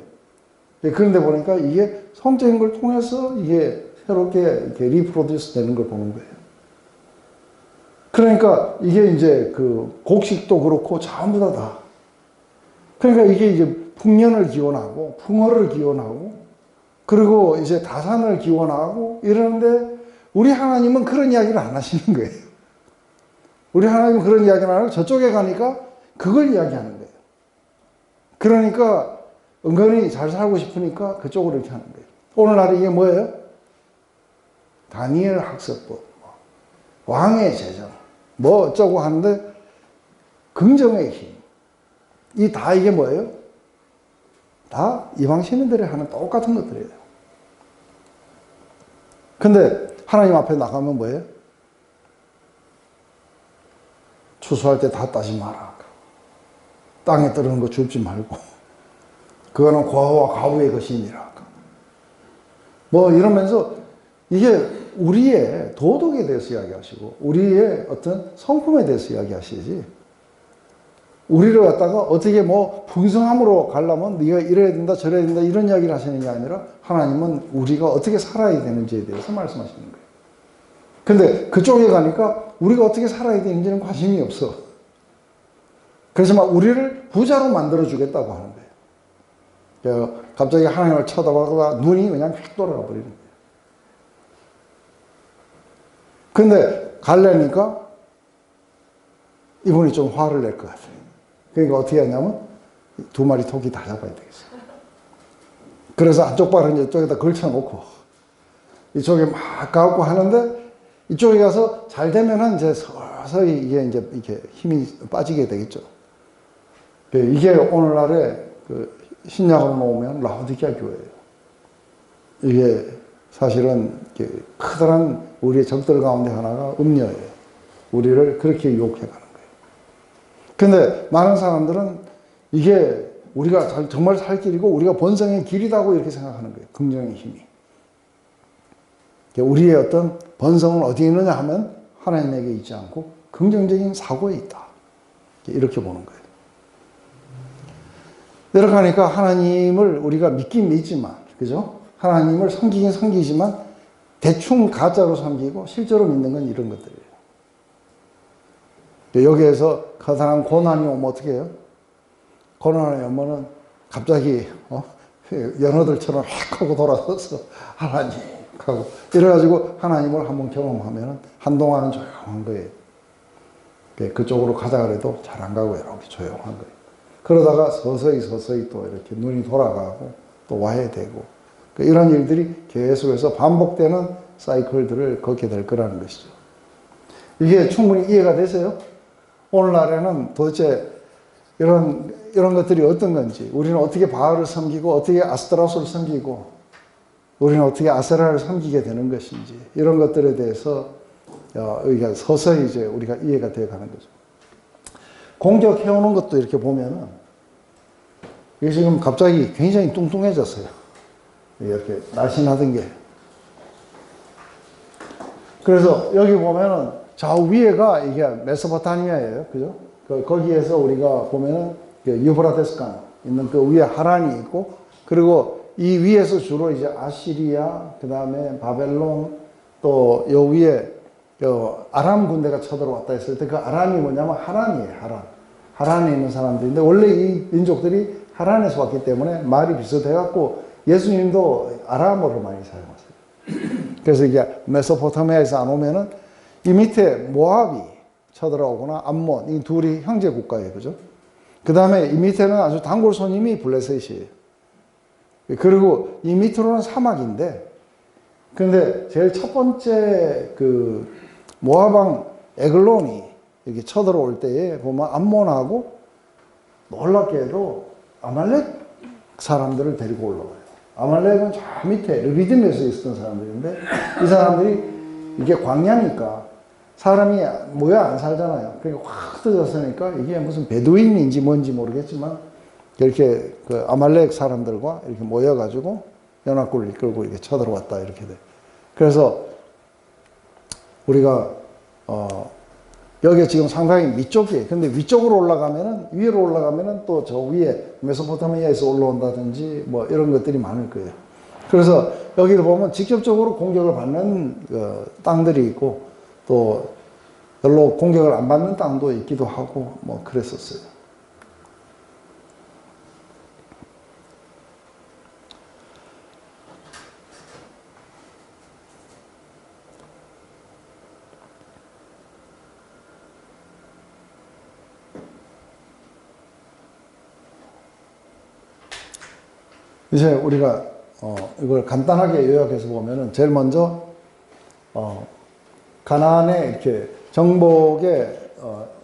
그런데 보니까 이게 성적인 걸 통해서 이게 새롭게 이렇게 리프로듀스 되는 걸 보는 거예요. 그러니까 이게 이제 그 곡식도 그렇고 전부 다. 그러니까 이게 이제 풍년을 기원하고, 풍어를 기원하고, 그리고 이제 다산을 기원하고 이러는데 우리 하나님은 그런 이야기를 안 하시는 거예요. 우리 하나님은 그런 이야기를 안 하고 저쪽에 가니까 그걸 이야기하는 거예요. 그러니까 은근히 잘 살고 싶으니까 그쪽으로 이렇게 하는 거예요. 오늘날 이게 뭐예요? 다니엘 학습법, 왕의 재정, 뭐 어쩌고 하는데 긍정의 힘. 이게 뭐예요? 다 이방 신인들이 하는 똑같은 것들이에요. 근데 하나님 앞에 나가면 뭐예요? 추수할 때 다 따지 마라. 땅에 떨어지는 거 줍지 말고. 그거는 고아와 가부의 것이니라. 뭐 이러면서 이게 우리의 도덕에 대해서 이야기하시고 우리의 어떤 성품에 대해서 이야기하시지, 우리를 갖다가 어떻게 뭐 풍성함으로 가려면 네가 이래야 된다 저래야 된다 이런 이야기를 하시는 게 아니라 하나님은 우리가 어떻게 살아야 되는지에 대해서 말씀하시는 거예요. 근데 그쪽에 가니까 우리가 어떻게 살아야 되는지는 관심이 없어. 그래서 막 우리를 부자로 만들어 주겠다고 하는 거예요. 갑자기 하나님을 쳐다보다가 눈이 그냥 휙 돌아가 버리는 거예요. 근데 가려니까 이분이 좀 화를 낼 것 같아요. 그러니까 어떻게 하냐면 2마리 토끼 다 잡아야 되겠어요. 그래서 한쪽 발은 이쪽에다 걸쳐놓고 이쪽에 막 가고 하는데, 이쪽에 가서 잘 되면은 이제 서서히 이게 이제 이렇게 힘이 빠지게 되겠죠. 이게 오늘날의 그 신약으로 놓으면 라오디게아 교회예요. 이게 사실은 커다란 우리의 적들 가운데 하나가 음녀예요. 우리를 그렇게 유혹해 가는 거예요. 근데 많은 사람들은 이게 우리가 정말 살 길이고 우리가 번성의 길이라고 이렇게 생각하는 거예요. 긍정의 힘이. 우리의 어떤 번성은 어디에 있느냐 하면 하나님에게 있지 않고 긍정적인 사고에 있다. 이렇게 보는 거예요. 이렇게 하니까 하나님을 우리가 믿긴 믿지만, 그죠? 하나님을 섬기긴 섬기지만 대충 가짜로 섬기고 실제로 믿는 건 이런 것들이에요. 여기에서 커다란 고난이 오면 어떻게 해요? 고난이 오면은 갑자기 연어들처럼 휙 하고 돌아서서 하나님 하고 이래가지고 하나님을 한번 경험하면 한동안은 조용한 거예요. 그쪽으로 가자 그래도 잘 안 가고 이렇게 조용한 거예요. 그러다가 서서히 또 이렇게 눈이 돌아가고 또 와야 되고, 이런 일들이 계속해서 반복되는 사이클들을 걷게 될 거라는 것이죠. 이게 충분히 이해가 되세요? 오늘날에는 도대체 이런 것들이 어떤 건지, 우리는 어떻게 바알을 섬기고, 어떻게 아스타로스를 섬기고, 우리는 어떻게 아세라를 섬기게 되는 것인지, 이런 것들에 대해서 우리가 서서히 이제 우리가 이해가 되어 가는 거죠. 공격해오는 것도 이렇게 보면은, 이게 지금 갑자기 굉장히 뚱뚱해졌어요. 이렇게 날씬하던 게. 그래서 여기 보면은 좌우 위에가 이게 메소포타미아예요. 그죠? 거기에서 우리가 보면은 유브라데스강 있는 그 위에 하란이 있고, 그리고 이 위에서 주로 이제 아시리아, 그 다음에 바벨론, 또 요 위에 아람 군대가 쳐들어왔다 했을 때 그 아람이 뭐냐면 하란이에요. 하란에 있는 사람들인데, 원래 이 민족들이 하란에서 왔기 때문에 말이 비슷해갖고 예수님도 아람어를 많이 사용하세요. 그래서 이게 메소포타미아에서 안 오면은 이 밑에 모압이 쳐들어오거나 암몬, 이 둘이 형제 국가예요. 그죠? 그 다음에 이 밑에는 아주 단골 손님이 블레셋이에요. 그리고 이 밑으로는 사막인데, 근데 제일 첫 번째 그 모압왕 에글론이 이렇게 쳐들어올 때에 보면 암몬하고 놀랍게도 아말렉 사람들을 데리고 올라와요. 아말렉은 저 밑에 르비딤에서 있었던 사람들인데, 이 사람들이 이게 광야니까 사람이 모여 안 살잖아요. 그러니까 확 터졌으니까 이게 무슨 베두인인지 뭔지 모르겠지만 이렇게 그 아말렉 사람들과 이렇게 모여가지고 연합군을 이끌고 이렇게 쳐들어왔다 이렇게 돼. 그래서 우리가 여기 지금 상당히 밑쪽이에요. 근데 위쪽으로 올라가면은, 위로 올라가면은 또 저 위에 메소포타미아에서 올라온다든지 뭐 이런 것들이 많을 거예요. 그래서 여기를 보면 직접적으로 공격을 받는 땅들이 있고, 또 별로 공격을 안 받는 땅도 있기도 하고 뭐 그랬었어요. 이제 우리가 이걸 간단하게 요약해서 보면은, 제일 먼저 가나안에 이렇게 정복의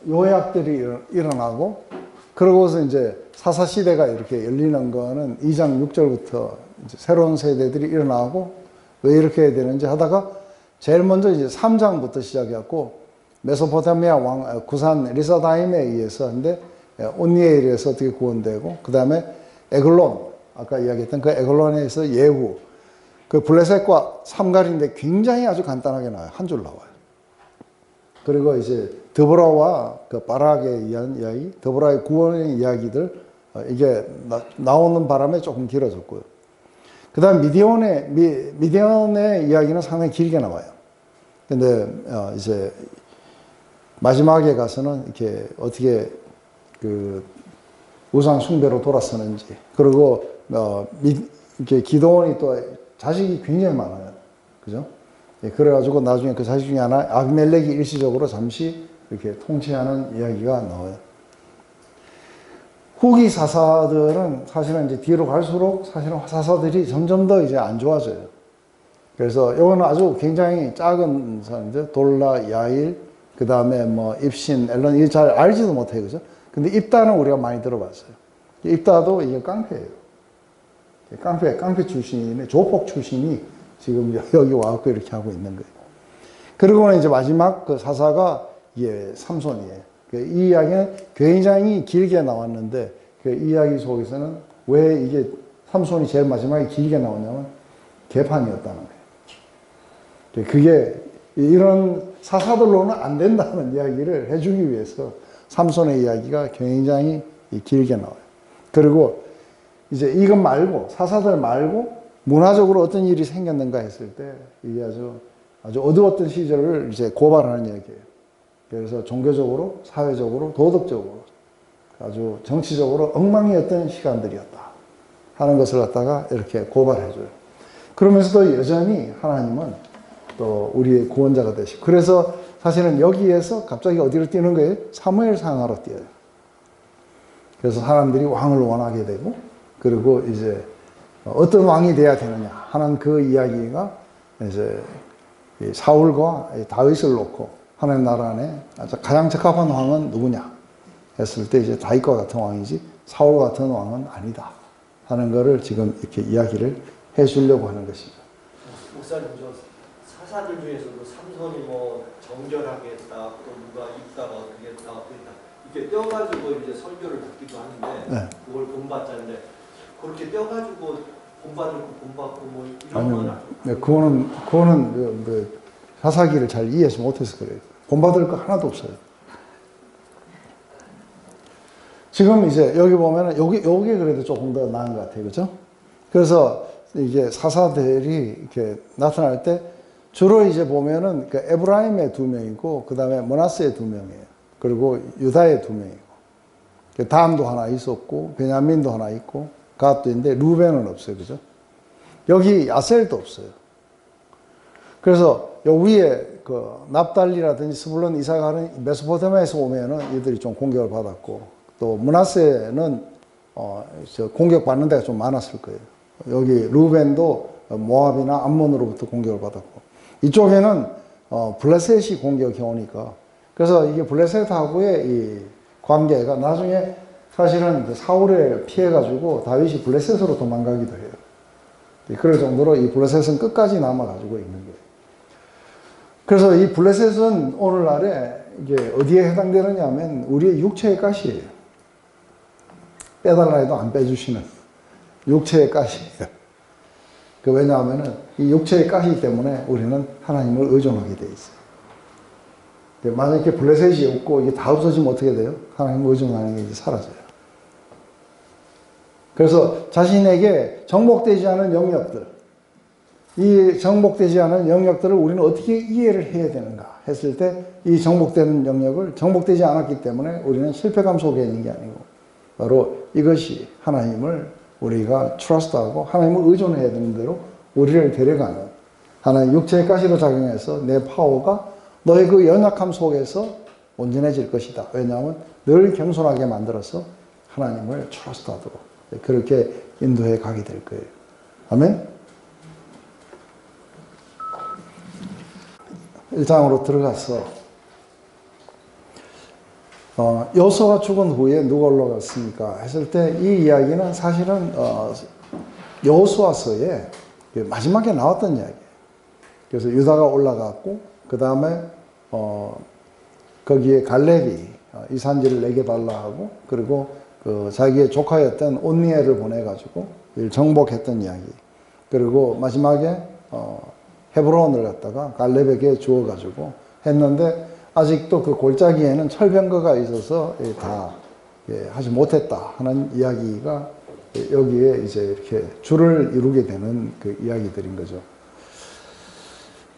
요약들이 일어나고, 그러고서 이제 사사 시대가 이렇게 열리는 거는 2장 6절부터 이제 새로운 세대들이 일어나고, 왜 이렇게 해야 되는지 하다가 제일 먼저 이제 3장부터 시작해갖고 메소포타미아 왕 구산 리사다임에 의해서 한데 온니엘에 의해서 어떻게 구원되고, 그 다음에 에글론, 아까 이야기했던 그 에글론에서 예후, 그 블레셋과 삼갈인데 굉장히 아주 간단하게 나와요. 한 줄 나와요. 그리고 이제 드보라와 그 바락에 의한 이야기, 드보라의 구원의 이야기들, 이게 나오는 바람에 조금 길어졌고요. 그 다음 미디온의 이야기는 상당히 길게 나와요. 근데 이제 마지막에 가서는 이렇게 어떻게 그 우상 숭배로 돌아서는지, 그리고 이렇게 기도원이 또 자식이 굉장히 많아요. 그죠? 예, 그래가지고 나중에 그 자식 중에 하나, 아비멜렉이 일시적으로 잠시 이렇게 통치하는 이야기가 나와요. 후기 사사들은 사실은 이제 뒤로 갈수록 사실은 사사들이 점점 더 이제 안 좋아져요. 그래서 이거는 아주 굉장히 작은 사람들, 돌라, 야일, 그 다음에 뭐 입신, 엘론, 이게 잘 알지도 못해요. 그죠? 근데 입다는 우리가 많이 들어봤어요. 입다도 이게 깡패예요. 깡패 출신이네, 조폭 출신이 지금 여기 와갖고 이렇게 하고 있는 거예요. 그리고는 이제 마지막 그 사사가 삼손이에요. 이 이야기는 굉장히 길게 나왔는데, 이 이야기 속에서는 왜 이게 삼손이 제일 마지막에 길게 나오냐면 개판이었다는 거예요. 그게 이런 사사들로는 안 된다는 이야기를 해주기 위해서 삼손의 이야기가 굉장히 길게 나와요. 그리고 이제 이것 말고, 사사들 말고 문화적으로 어떤 일이 생겼는가 했을 때 이게 아주 어두웠던 시절을 이제 고발하는 이야기예요. 그래서 종교적으로, 사회적으로, 도덕적으로, 아주 정치적으로 엉망이었던 시간들이었다 하는 것을 갖다가 이렇게 고발해줘요. 그러면서도 여전히 하나님은 또 우리의 구원자가 되시고, 그래서 사실은 여기에서 갑자기 어디로 뛰는 거예요? 사무엘상하로 뛰어요. 그래서 사람들이 왕을 원하게 되고, 그리고 이제 어떤 왕이 돼야 되느냐 하는 그 이야기가 이제 이 사울과 이 다윗을 놓고 하나님 나라 안에 가장 적합한 왕은 누구냐 했을 때 이제 다윗과 같은 왕이지 사울 같은 왕은 아니다 하는 것을 지금 이렇게 이야기를 해 주려고 하는 것이죠. 목사님, 저 사사들 중에서도 삼손이 뭐 정결하게 했다, 또 누가 입다가 어떻게 했다, 어떻게 했다 이렇게 떼어가지고 이제 설교를 듣기도 하는데 네. 그걸 본받자는데 그렇게 떼어가지고 본받을 거 본받고 뭐 이런 아니요, 건 네, 그거는 사사기를 잘 이해하지 못해서 그래요. 본받을 거 하나도 없어요. 지금 이제 여기 보면은 요게 그래도 조금 더 나은 것 같아요. 그죠? 그래서 이게 사사들이 이렇게 나타날 때 주로 이제 보면은 그 에브라임의 2명이고 그 다음에 므낫세의 2명이에요. 그리고 유다의 2명이고 다음도 하나 있었고 베냐민도 하나 있고 갓도 있는데 루벤은 없어요. 그죠? 여기 아셀도 없어요. 그래서 요 위에 그 납달리라든지 스불론 이사가는 메소포타미아에서 오면은 이들이 좀 공격을 받았고 또 므낫세는 공격받는 데가 좀 많았을 거예요. 여기 루벤도 모압이나 암몬으로부터 공격을 받았고 이쪽에는 블레셋이 공격이 오니까 그래서 이게 블레셋하고의 이 관계가 나중에 사실은 그 사울에 피해가지고 다윗이 블레셋으로 도망가기도 해요. 그럴 정도로 이 블레셋은 끝까지 남아가지고 있는 거예요. 그래서 이 블레셋은 오늘날에 이게 어디에 해당되느냐 하면 우리의 육체의 가시예요. 빼달라 해도 안 빼주시는 육체의 가시예요. 왜냐하면 이 육체의 가시 때문에 우리는 하나님을 의존하게 돼 있어요. 만약에 블레셋이 없고 이게 다 없어지면 어떻게 돼요? 하나님을 의존하는 게 이제 사라져요. 그래서 자신에게 정복되지 않은 영역들, 이 정복되지 않은 영역들을 우리는 어떻게 이해를 해야 되는가 했을 때 이 정복되는 영역을 정복되지 않았기 때문에 우리는 실패감 속에 있는 게 아니고 바로 이것이 하나님을 우리가 트러스트하고 하나님을 의존해야 되는 대로 우리를 데려가는 하나님 육체의 가시로 작용해서 내 파워가 너의 그 연약함 속에서 온전해질 것이다. 왜냐하면 늘 겸손하게 만들어서 하나님을 트러스트하도록 그렇게 인도해 가게 될 거예요. 아멘? 1장으로 들어가서 여호수아가 죽은 후에 누가 올라갔습니까? 했을 때 이 이야기는 사실은 여호수아서에 마지막에 나왔던 이야기예요. 그래서 유다가 올라갔고 그 다음에 거기에 갈렙이 이 산지를 내게 달라 하고 그리고 그 자기의 조카였던 온니엘을 보내가지고 정복했던 이야기. 그리고 마지막에 헤브론을 갖다가 갈렙에게 주어가지고 했는데 아직도 그 골짜기에는 철병거가 있어서 다 하지 못했다 하는 이야기가 여기에 이제 이렇게 줄을 이루게 되는 그 이야기들인 거죠.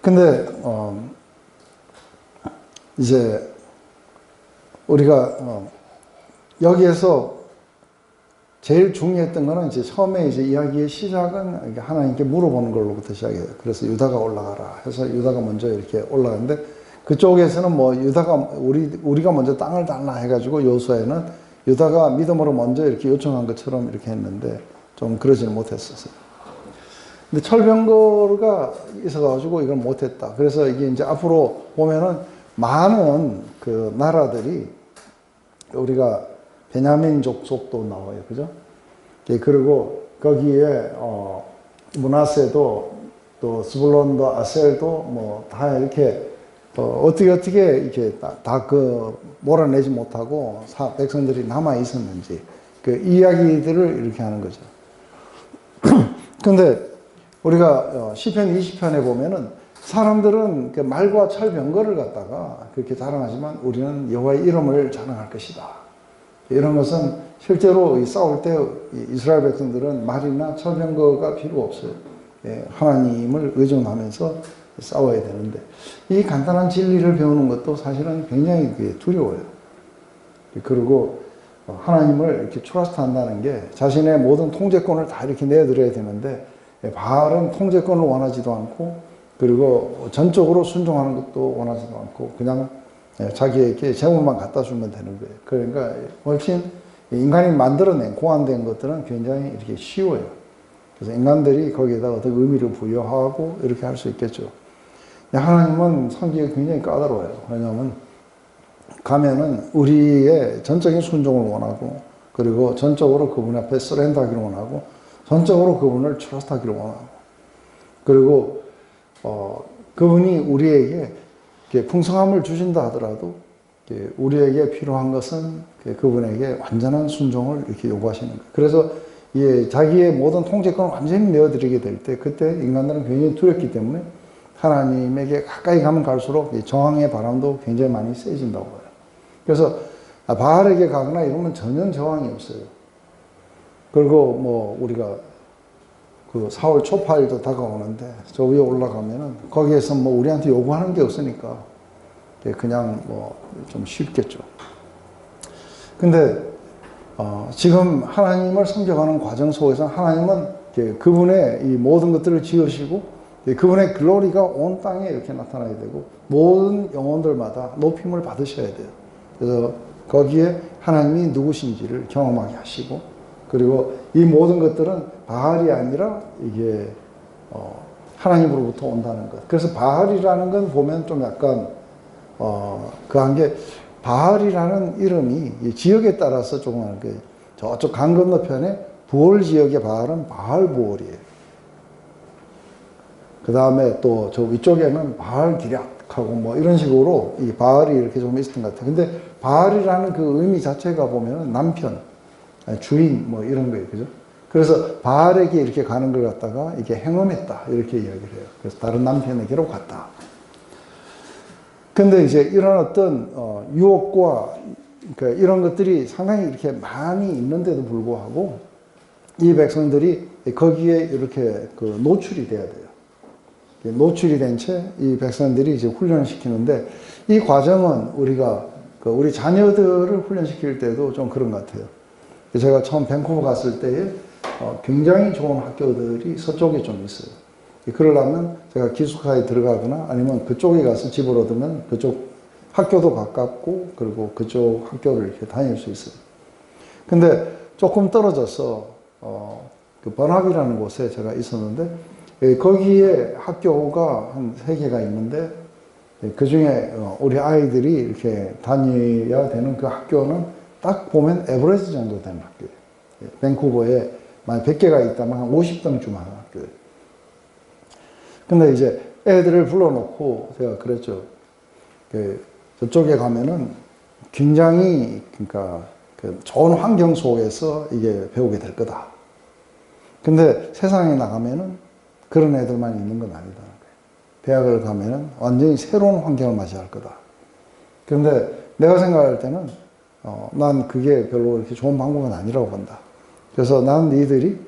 근데 이제 우리가 여기에서 제일 중요했던 거는 이제 처음에 이제 이야기의 시작은 하나님께 물어보는 걸로부터 시작해요. 그래서 유다가 올라가라 해서 유다가 먼저 이렇게 올라가는데 그쪽에서는 뭐 유다가 우리가 먼저 땅을 달라 해가지고 여호수아에는 유다가 믿음으로 먼저 이렇게 요청한 것처럼 이렇게 했는데 좀 그러지는 못했었어요. 근데 철병거가 있어가지고 이걸 못했다. 그래서 이게 이제 앞으로 보면은 많은 그 나라들이 우리가 베냐민 족속도 나와요. 그죠? 그리고 거기에 므낫세도 또 스불론도 아셀도 뭐 다 이렇게 어떻게 이렇게 다 그 몰아내지 못하고 백성들이 남아 있었는지 그 이야기들을 이렇게 하는 거죠. 근데 우리가 시편 20편에 보면은 사람들은 그 말과 철병거를 갖다가 그렇게 자랑하지만 우리는 여호와의 이름을 자랑할 것이다. 이런 것은 실제로 싸울 때 이스라엘 백성들은 말이나 철병거가 필요 없어요. 하나님을 의존하면서 싸워야 되는데 이 간단한 진리를 배우는 것도 사실은 굉장히 두려워요. 그리고 하나님을 이렇게 트러스트 한다는 게 자신의 모든 통제권을 다 이렇게 내드려야 되는데 바알은 통제권을 원하지도 않고 그리고 전적으로 순종하는 것도 원하지도 않고 그냥 자기에게 재물만 갖다 주면 되는 거예요. 그러니까 훨씬 인간이 만들어낸 고안된 것들은 굉장히 이렇게 쉬워요. 그래서 인간들이 거기에다 어떤 의미를 부여하고 이렇게 할 수 있겠죠. 하나님은 성격이 굉장히 까다로워요. 왜냐하면 가면은 우리의 전적인 순종을 원하고, 그리고 전적으로 그분 앞에 서렌더하기를 원하고, 전적으로 그분을 트러스트하기를 원하고, 그리고 그분이 우리에게 풍성함을 주신다 하더라도 우리에게 필요한 것은 그분에게 완전한 순종을 이렇게 요구하시는 거예요. 그래서 자기의 모든 통제권을 완전히 내어드리게 될 때, 그때 인간들은 굉장히 두렵기 때문에 하나님에게 가까이 가면 갈수록 저항의 바람도 굉장히 많이 세진다고 해요. 그래서 바알에게 가거나 이러면 전혀 저항이 없어요. 그리고 뭐 우리가 그 4월 초파일도 다가오는데 저 위에 올라가면은 거기에서 뭐 우리한테 요구하는 게 없으니까 그냥 뭐 좀 쉽겠죠. 근데 지금 하나님을 섬겨가는 과정 속에서 하나님은 그분의 이 모든 것들을 지으시고 그분의 글로리가 온 땅에 이렇게 나타나야 되고 모든 영혼들마다 높임을 받으셔야 돼요. 그래서 거기에 하나님이 누구신지를 경험하게 하시고, 그리고 이 모든 것들은 바알이 아니라 이게 하나님으로부터 온다는 것. 그래서 바알이라는 건 보면 좀 약간 그한 게 바알이라는 이름이 지역에 따라서 조금 저쪽 강 건너편에 부올 지역의 바알은 바알부올이에요. 그 다음에 또 저 위쪽에는 바알 기략하고 뭐 이런 식으로 이 바알이 이렇게 좀 있었던 것 같아요. 근데 바알이라는 그 의미 자체가 보면은 남편, 주인 뭐 이런 거예요. 그죠? 그래서 바알에게 이렇게 가는 걸 갖다가 이게 행음했다. 이렇게 이야기를 해요. 그래서 다른 남편에게로 갔다. 근데 이제 이런 어떤 유혹과 그러니까 이런 것들이 상당히 이렇게 많이 있는데도 불구하고 이 백성들이 거기에 이렇게 노출이 돼야 돼요. 노출이 된 채 이 백성들이 이제 훈련을 시키는데, 이 과정은 우리가 우리 자녀들을 훈련시킬 때도 좀 그런 것 같아요. 제가 처음 밴쿠버 갔을 때에 굉장히 좋은 학교들이 서쪽에 좀 있어요. 그러려면 제가 기숙사에 들어가거나 아니면 그쪽에 가서 집을 얻으면 그쪽 학교도 가깝고 그리고 그쪽 학교를 이렇게 다닐 수 있어요. 근데 조금 떨어져서 그 번학이라는 곳에 제가 있었는데 거기에 학교가 한 3개가 있는데 그 중에 우리 아이들이 이렇게 다녀야 되는 그 학교는 딱 보면 에버레지 정도 되는 학교예요. 밴쿠버에 만약 100개가 있다면 한 50등쯤 하는 학교예요. 근데 이제 애들을 불러놓고 제가 그랬죠. 저쪽에 가면은 굉장히 그러니까 좋은 환경 속에서 이게 배우게 될 거다. 근데 세상에 나가면은 그런 애들만 있는 건 아니다. 대학을 가면은 완전히 새로운 환경을 맞이할 거다. 그런데 내가 생각할 때는 난 그게 별로 이렇게 좋은 방법은 아니라고 본다. 그래서 난 니들이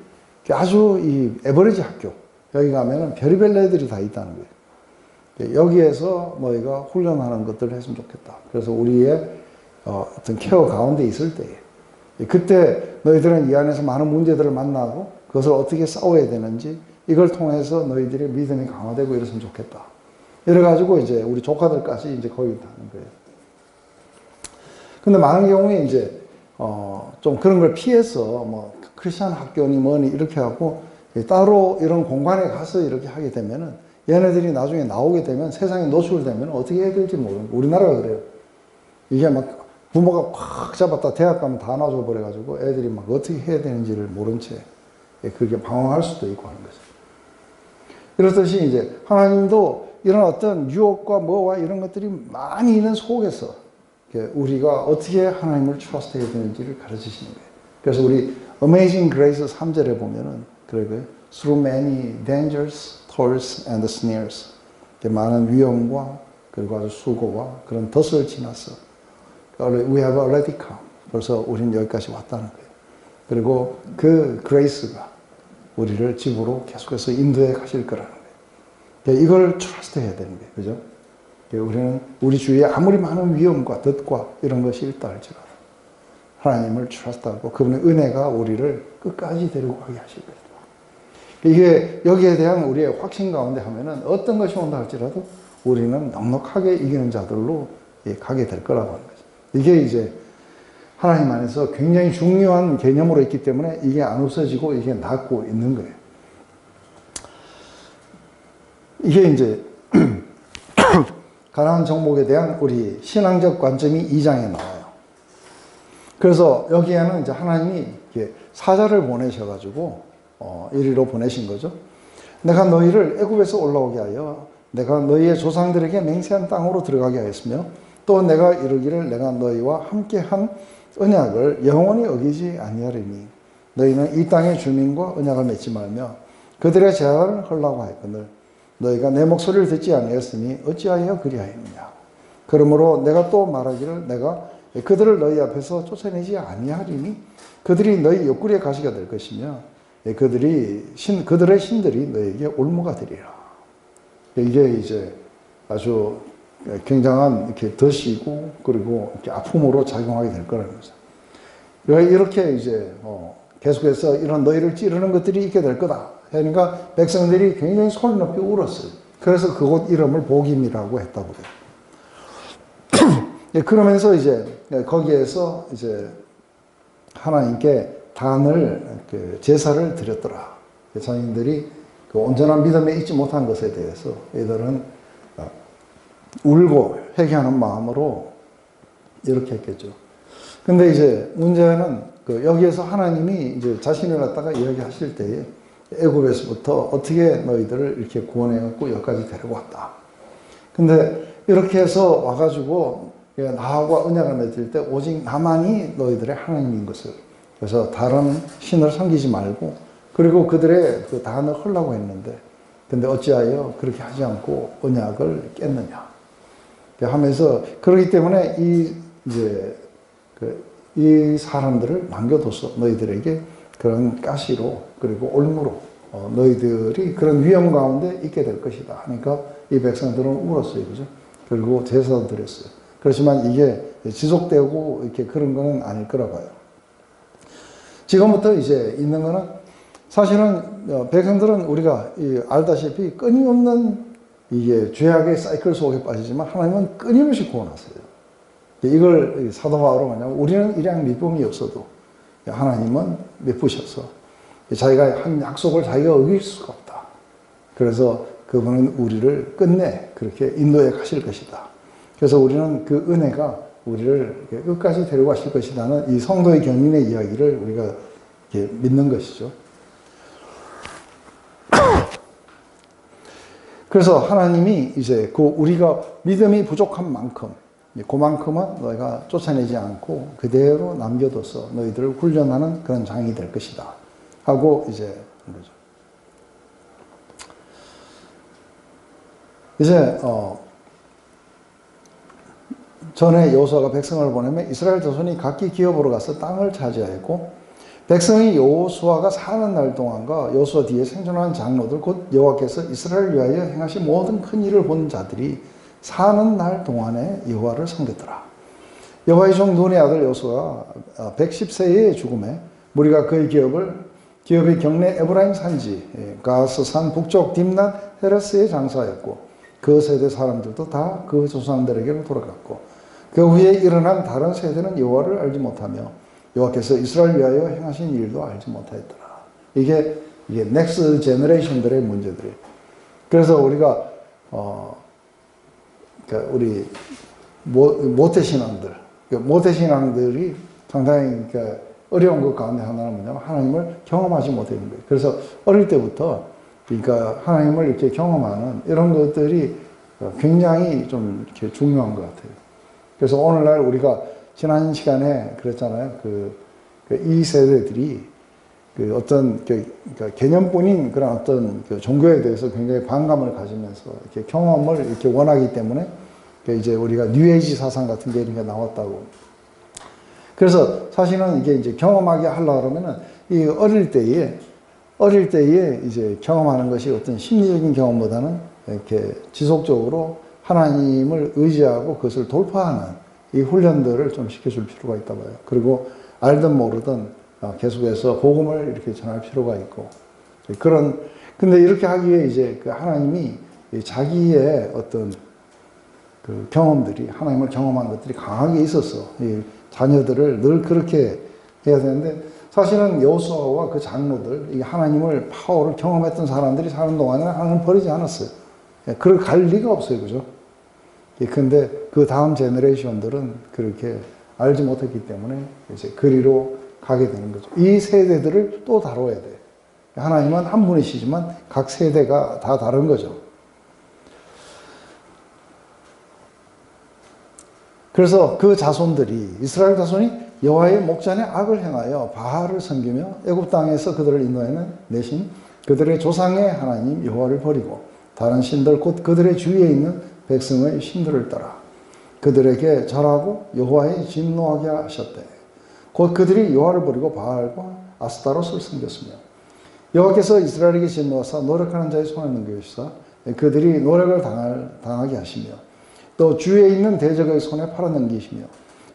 아주 이 에버리지 학교, 여기 가면은 별의별 애들이 다 있다는 거예요. 여기에서 너희가 훈련하는 것들을 했으면 좋겠다. 그래서 우리의 어떤 케어 가운데 있을 때에 그때 너희들은 이 안에서 많은 문제들을 만나고 그것을 어떻게 싸워야 되는지 이걸 통해서 너희들의 믿음이 강화되고 이랬으면 좋겠다. 이래가지고 이제 우리 조카들까지 이제 거기 가는 거예요. 근데 많은 경우에 이제 좀 그런 걸 피해서 뭐 크리스천 학교니 뭐니 이렇게 하고 따로 이런 공간에 가서 이렇게 하게 되면은 얘네들이 나중에 나오게 되면 세상에 노출되면 어떻게 해야 될지 모르는 거예요. 우리나라가 그래요. 이게 막 부모가 확 잡았다 대학 가면 다 놔줘 버려가지고 애들이 막 어떻게 해야 되는지를 모른 채 그렇게 방황할 수도 있고 하는 거죠. 그렇듯이 이제 하나님도 이런 어떤 유혹과 뭐와 이런 것들이 많이 있는 속에서 우리가 어떻게 하나님을 트러스트 해야 되는지를 가르치시는 거예요. 그래서 우리 Amazing Grace 3절에 보면은 그래요. Through many dangers, toils and snares. 많은 위험과 그리고 아주 수고와 그런 덫을 지나서 We have already come. 벌써 우리는 여기까지 왔다는 거예요. 그리고 그 그레이스가 우리를 집으로 계속해서 인도해 가실 거라는 거예요. 이걸 트러스트 해야 되는 거예요. 그죠? 우리는 우리 주위에 아무리 많은 위험과 덫과 이런 것이 있다 할지라도 하나님을 트러스트하고 그분의 은혜가 우리를 끝까지 데리고 가게 하실 거예요. 이게 여기에 대한 우리의 확신 가운데 하면은 어떤 것이 온다 할지라도 우리는 넉넉하게 이기는 자들로 가게 될 거라고 하는 거죠. 이게 이제 하나님 안에서 굉장히 중요한 개념으로 있기 때문에 이게 안 없어지고 이게 낫고 있는 거예요. 이게 이제 가나안 정복에 대한 우리 신앙적 관점이 2장에 나와요. 그래서 여기에는 이제 하나님이 이렇게 사자를 보내셔가지고 이리로 보내신 거죠. 내가 너희를 애굽에서 올라오게 하여 내가 너희의 조상들에게 맹세한 땅으로 들어가게 하였으며 또 내가 이르기를 내가 너희와 함께한 언약을 영원히 어기지 아니하리니 너희는 이 땅의 주민과 언약을 맺지 말며 그들의 제한을 헐라고 하였거늘 너희가 내 목소리를 듣지 아니하였으니 어찌하여 그리하였느냐. 그러므로 내가 또 말하기를 내가 그들을 너희 앞에서 쫓아내지 아니하리니 그들이 너희 옆구리에 가시가 될 것이며 그들의 신들이 너희에게 올무가 되리라. 이게 이제 아주 굉장한 이렇게 덫이고 그리고 이렇게 아픔으로 작용하게 될 거라는 거죠. 이렇게 이제 계속해서 이런 너희를 찌르는 것들이 있게 될 거다. 그러니까 백성들이 굉장히 소리 높이 울었어요. 그래서 그곳 이름을 복임이라고 했다고 해요. 그러면서 이제 거기에서 이제 하나님께 단을 제사를 드렸더라. 자신들이 그 온전한 믿음에 있지 못한 것에 대해서 이들은 울고 회개하는 마음으로 이렇게 했겠죠. 근데 이제 문제는 여기에서 하나님이 이제 자신을 갖다가 이야기하실 때에 애굽에서부터 어떻게 너희들을 이렇게 구원해갖고 여기까지 데리고 왔다. 근데 이렇게 해서 와가지고 나하고 언약을 맺을 때 오직 나만이 너희들의 하나님인 것을. 그래서 다른 신을 섬기지 말고 그리고 그들의 그 단을 헐라고 했는데 근데 어찌하여 그렇게 하지 않고 언약을 깼느냐. 하면서 그렇기 때문에 이 사람들을 남겨둬서 너희들에게 그런 가시로 그리고 올무로 너희들이 그런 위험 가운데 있게 될 것이다. 하니까 이 백성들은 울었어요. 그죠? 그리고 제사도 드렸어요. 그렇지만 이게 지속되고 이렇게 그런 거는 아닐 거라 봐요. 지금부터 이제 있는 거는 사실은 백성들은 우리가 알다시피 끊임없는 이게 죄악의 사이클 속에 빠지지만 하나님은 끊임없이 구원하세요. 이걸 사도 바울은 뭐냐면 우리는 일양 믿음이 없어도 하나님은 베푸셔서 자기가 한 약속을 자기가 어길 수가 없다. 그래서 그분은 우리를 끝내 그렇게 인도해 가실 것이다. 그래서 우리는 그 은혜가 우리를 끝까지 데리고 가실 것이라는 이 성도의 견인의 이야기를 우리가 믿는 것이죠. 그래서 하나님이 이제 우리가 믿음이 부족한 만큼 그만큼은 너희가 쫓아내지 않고 그대로 남겨둬서 너희들을 훈련하는 그런 장이 될 것이다 하고 이제 거죠. 이제 전에 여호수아가 백성을 보내면 이스라엘 자손이 각기 기업으로 가서 땅을 차지하였고 백성이 여호수아가 사는 날 동안과 여호수아 뒤에 생존한 장로들 곧 여호와께서 이스라엘을 위하여 행하신 모든 큰 일을 본 자들이 사는 날 동안에 여호와를 섬겼더라. 여호와의 종 눈의 아들 여호수아가 110세의 죽음에 무리가 그의 기업의 경내 에브라임 산지 가스산 북쪽 딥낫 헤레스에 장사하였고 그 세대 사람들도 다 그 조상들에게로 돌아갔고 그 후에 일어난 다른 세대는 여호와를 알지 못하며 여호와께서 이스라엘 위하여 행하신 일도 알지 못하였더라. 이게 넥스트 제너레이션들의 문제들이에요. 그래서 우리가 그러니까 우리 모태신앙들이 상당히 그러니까 어려운 것 가운데 하나는 뭐냐면 하나님을 경험하지 못하는 거예요. 그래서 어릴 때부터 그러니까 하나님을 이렇게 경험하는 이런 것들이 굉장히 좀 이렇게 중요한 것 같아요. 그래서 오늘날 우리가 지난 시간에 그랬잖아요. 이 세대들이 어떤 그러니까 개념뿐인 그런 어떤 종교에 대해서 굉장히 반감을 가지면서 이렇게 경험을 이렇게 원하기 때문에 이제 우리가 뉴에이지 사상 같은 게 이렇게 나왔다고. 그래서 사실은 이게 이제 경험하게 하려고 그러면은 이 어릴 때에 이제 경험하는 것이 어떤 심리적인 경험보다는 이렇게 지속적으로 하나님을 의지하고 그것을 돌파하는 이 훈련들을 좀 시켜줄 필요가 있다 봐요. 그리고 알든 모르든 계속해서 복음을 이렇게 전할 필요가 있고 근데 이렇게 하기 위해 이제 하나님이 자기의 어떤 그 경험들이 하나님을 경험한 것들이 강하게 있어서 이 자녀들을 늘 그렇게 해야 되는데 사실은 여호수아와 그 장로들 이 하나님을 파워를 경험했던 사람들이 사는 동안에는 하나님을 버리지 않았어요. 그럴 갈 리가 없어요, 그죠? 근데 그 다음 제너레이션들은 그렇게 알지 못했기 때문에 이제 그리로 가게 되는 거죠. 이 세대들을 또 다뤄야 돼. 하나님은 한 분이시지만 각 세대가 다 다른 거죠. 그래서 그 자손들이, 이스라엘 자손이 여호와의 목전에 악을 행하여 바알을 섬기며 애굽 땅에서 그들을 인도하여 내신 그들의 조상의 하나님 여호와를 버리고 다른 신들 곧 그들의 주위에 있는 백성의 신들을 따라 그들에게 절하고 여호와의 진노하게 하셨대. 곧 그들이 여호와를 버리고 바알과 아스타롯을 섬겼으며 여호와께서 이스라엘에게 진노하사 노력하는 자의 손에 넘겨주시사 그들이 노력을 당하게 하시며 또 주위에 있는 대적의 손에 팔아넘기시며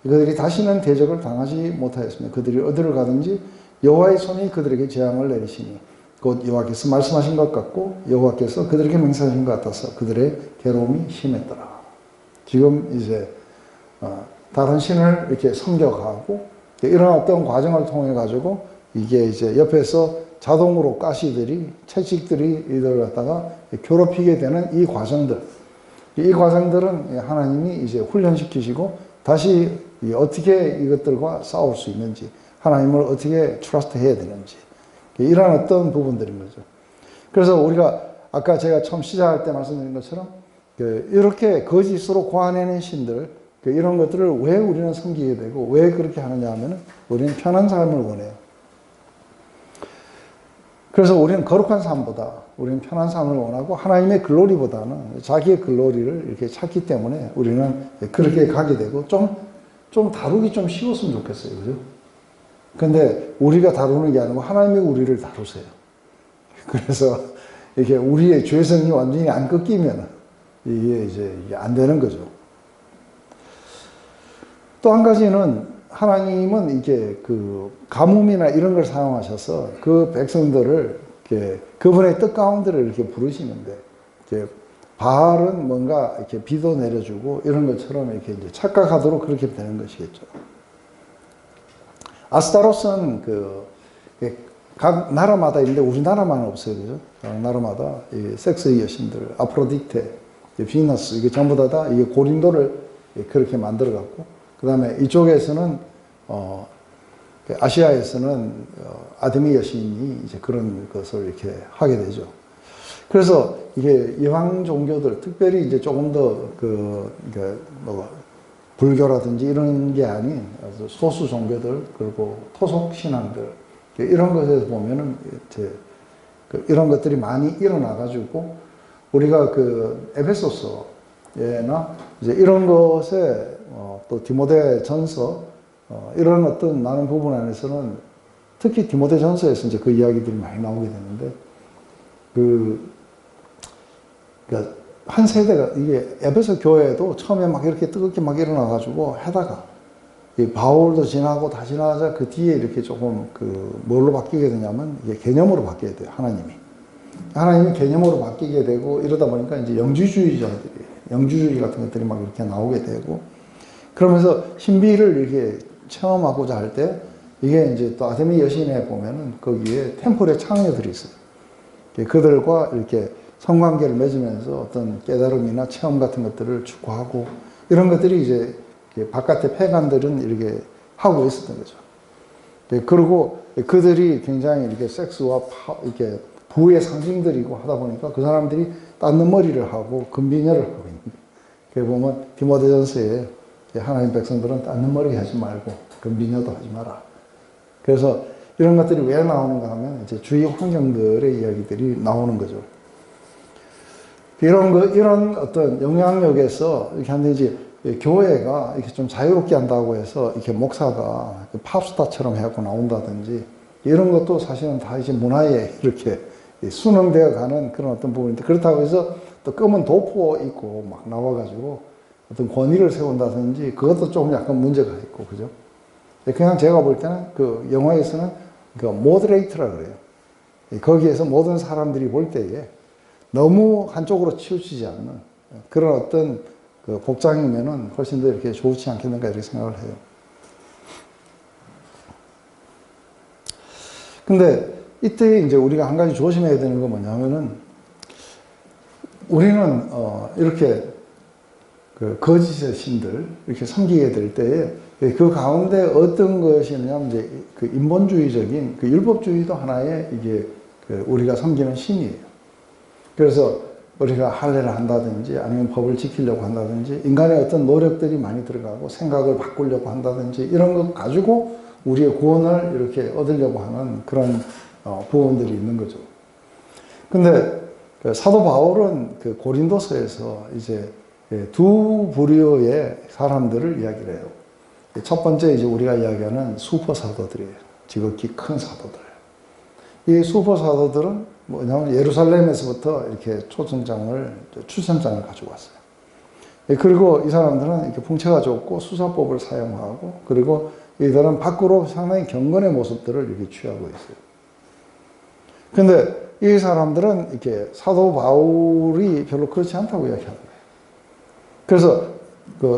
그들이 다시는 대적을 당하지 못하였으며 그들이 어디를 가든지 여호와의 손이 그들에게 재앙을 내리시니 곧 여호와께서 말씀하신 것 같고 여호와께서 그들에게 맹세하신 것 같아서 그들의 괴로움이 심했더라. 지금 이제 다른 신을 이렇게 섬겨가고 이런 어떤 과정을 통해 가지고 이게 이제 옆에서 자동으로 가시들이 채찍들이 이들 갖다가 괴롭히게 되는 이 과정들, 이 과정들은 하나님이 이제 훈련시키시고 다시 어떻게 이것들과 싸울 수 있는지, 하나님을 어떻게 트러스트 해야 되는지, 이런 어떤 부분들인 거죠. 그래서 우리가 아까 제가 처음 시작할 때 말씀드린 것처럼 이렇게 거짓으로 고안해낸 신들, 이런 것들을 왜 우리는 섬기게 되고 왜 그렇게 하느냐 하면 우리는 편한 삶을 원해요. 그래서 우리는 거룩한 삶보다 우리는 편한 삶을 원하고 하나님의 글로리보다는 자기의 글로리를 이렇게 찾기 때문에 우리는 그렇게 가게 되고 좀 다루기 좀 쉬웠으면 좋겠어요. 그죠? 근데 우리가 다루는 게 아니고 하나님이 우리를 다루세요. 그래서 이게 우리의 죄성이 완전히 안 꺾이면 이게 이제 안 되는 거죠. 또 한 가지는 하나님은 이게 그 가뭄이나 이런 걸 사용하셔서 그 백성들을 이렇게 그분의 뜻 가운데를 이렇게 부르시는데 이렇게 바알은 뭔가 이렇게 비도 내려주고 이런 것처럼 이렇게 이제 착각하도록 그렇게 되는 것이겠죠. 아스타롯은 각 나라마다 있는데 우리나라만은 없어요. 그죠? 각 나라마다 이 섹스의 여신들, 아프로디테, 비너스, 이게 전부 다 이게 고린도를 그렇게 만들어 갖고 그 다음에 이쪽에서는, 아시아에서는, 아데미 여신이 이제 그런 것을 이렇게 하게 되죠. 그래서 이게 이방 종교들, 특별히 이제 조금 더 불교라든지 이런 게 아닌 소수 종교들, 그리고 토속 신앙들, 이런 것에서 보면은 이제 이런 것들이 많이 일어나가지고 우리가 에베소서나 이제 이런 것에 또 디모데 전서, 이런 어떤 많은 부분 안에서는 특히 디모데 전서에서 이제 그 이야기들이 많이 나오게 되는데, 그러니까 한 세대가, 이게 에베소 교회도 처음에 막 이렇게 뜨겁게 막 일어나가지고 하다가, 이 바울도 지나고 다 지나자 그 뒤에 이렇게 조금 뭘로 바뀌게 되냐면, 이게 개념으로 바뀌게 돼요, 하나님이 개념으로 바뀌게 되고, 이러다 보니까 이제 영주주의 같은 것들이 막 이렇게 나오게 되고, 그러면서 신비를 이렇게 체험하고자 할 때, 이게 이제 또 아데미 여신에 보면은 거기에 템플의 창녀들이 있어요. 그들과 이렇게 성관계를 맺으면서 어떤 깨달음이나 체험 같은 것들을 추구하고, 이런 것들이 이제 바깥의 패간들은 이렇게 하고 있었던 거죠. 그리고 그들이 굉장히 이렇게 섹스와 이렇게 부의 상징들이고 하다 보니까 그 사람들이 닦는 머리를 하고 금비녀를 하고 있는 거예요. 그래 보면 디모데전서에 하나님 백성들은 닦는 머리 하지 말고 금비녀도 하지 마라. 그래서 이런 것들이 왜 나오는가 하면 이제 주위 환경들의 이야기들이 나오는 거죠. 이런 어떤 영향력에서 이렇게 하는데 이제 교회가 이렇게 좀 자유롭게 한다고 해서 이렇게 목사가 팝스타처럼 해갖고 나온다든지 이런 것도 사실은 다 이제 문화에 이렇게 순응되어 가는 그런 어떤 부분인데, 그렇다고 해서 또 검은 도포 입고 막 나와가지고 어떤 권위를 세운다든지 그것도 좀 약간 문제가 있고, 그죠? 그냥 제가 볼 때는 그 영화에서는 모더레이트라 그래요. 거기에서 모든 사람들이 볼 때에 너무 한쪽으로 치우치지 않는 그런 어떤 복장이면은 훨씬 더 이렇게 좋지 않겠는가 이렇게 생각을 해요. 근데 이때 이제 우리가 한 가지 조심해야 되는 건 뭐냐면은 우리는 이렇게 그 거짓의 신들 이렇게 섬기게 될 때에 그 가운데 어떤 것이냐면 이제 그 인본주의적인 그 율법주의도 하나의 이게 그 우리가 섬기는 신이에요. 그래서 우리가 할례를 한다든지 아니면 법을 지키려고 한다든지 인간의 어떤 노력들이 많이 들어가고 생각을 바꾸려고 한다든지 이런 것 가지고 우리의 구원을 이렇게 얻으려고 하는 그런 부분들이 있는 거죠. 근데 그 사도 바울은 그 고린도서에서 이제 두 부류의 사람들을 이야기를 해요. 첫 번째 이제 우리가 이야기하는 슈퍼 사도들이에요. 지극히 큰 사도들. 이 슈퍼 사도들은 뭐냐면 예루살렘에서부터 이렇게 출생장을 가지고 왔어요. 그리고 이 사람들은 이렇게 풍채가 좋고 수사법을 사용하고 그리고 이들은 밖으로 상당히 경건의 모습들을 이렇게 취하고 있어요. 근데 이 사람들은 이렇게 사도 바울이 별로 그렇지 않다고 이야기하는 거예요. 그래서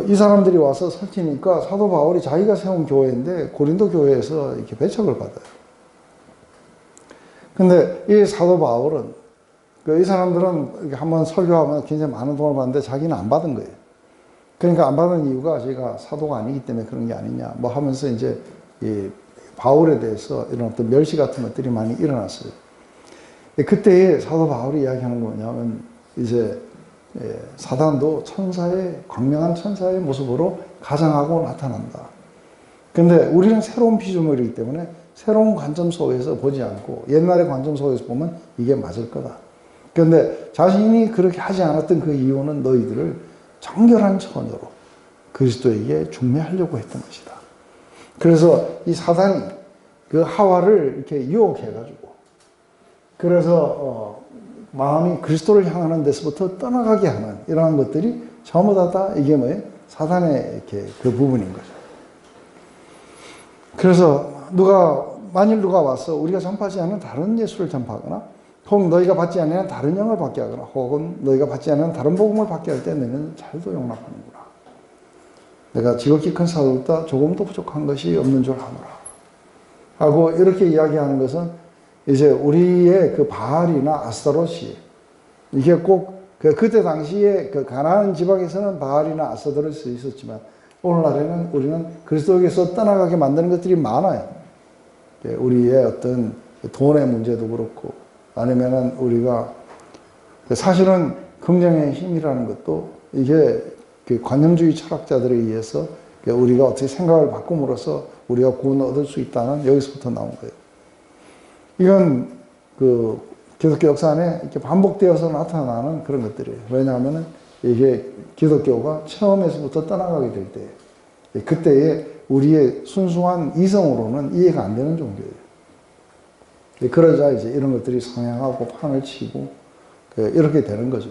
이 사람들이 와서 설치니까 사도 바울이 자기가 세운 교회인데 고린도 교회에서 이렇게 배척을 받아요. 근데 이 사도 바울은 이 사람들은 한번 설교하면 굉장히 많은 돈을 받는데 자기는 안 받은 거예요. 그러니까 안 받은 이유가 자기가 사도가 아니기 때문에 그런 게 아니냐 뭐 하면서 이제 이 바울에 대해서 이런 어떤 멸시 같은 것들이 많이 일어났어요. 그때에 사도 바울이 이야기하는 거 뭐냐면 이제 사단도 천사의 광명한 천사의 모습으로 가장하고 나타난다. 근데 우리는 새로운 피조물이기 때문에 새로운 관점 속에서 보지 않고 옛날의 관점 속에서 보면 이게 맞을 거다. 그런데 자신이 그렇게 하지 않았던 그 이유는 너희들을 정결한 처녀로 그리스도에게 중매하려고 했던 것이다. 그래서 이 사단이 그 하와를 이렇게 유혹해가지고 그래서 마음이 그리스도를 향하는 데서부터 떠나가게 하는 이러한 것들이 전부 다 이게 뭐예요? 사단의 이렇게 그 부분인 거죠. 그래서 만일 누가 와서 우리가 전파하지 않은 다른 예수를 전파하거나 혹은 너희가 받지 않는 다른 영을 받게 하거나 혹은 너희가 받지 않는 다른 복음을 받게 할 때 너희는 잘도 용납하는구나. 내가 지극히 큰 사도보다 조금도 부족한 것이 없는 줄 아노라. 하고 이렇게 이야기하는 것은 이제 우리의 그 바알이나 아스타롯이 이게 꼭 그때 당시에 그 가나안 지방에서는 바알이나 아스타롯이 있었지만 오늘날에는 우리는 그리스도에게서 떠나가게 만드는 것들이 많아요. 우리의 어떤 돈의 문제도 그렇고 아니면은 우리가 사실은 긍정의 힘이라는 것도 이게 관념주의 철학자들에 의해서 우리가 어떻게 생각을 바꿈으로써 우리가 구원을 얻을 수 있다는 여기서부터 나온 거예요. 이건 그 기독교 역사 안에 이렇게 반복되어서 나타나는 그런 것들이에요. 왜냐하면은 이게 기독교가 처음에서부터 떠나가게 될 때, 그때에 우리의 순수한 이성으로는 이해가 안 되는 종교예요. 그러자 이제 이런 것들이 성행하고 판을 치고 이렇게 되는 거죠.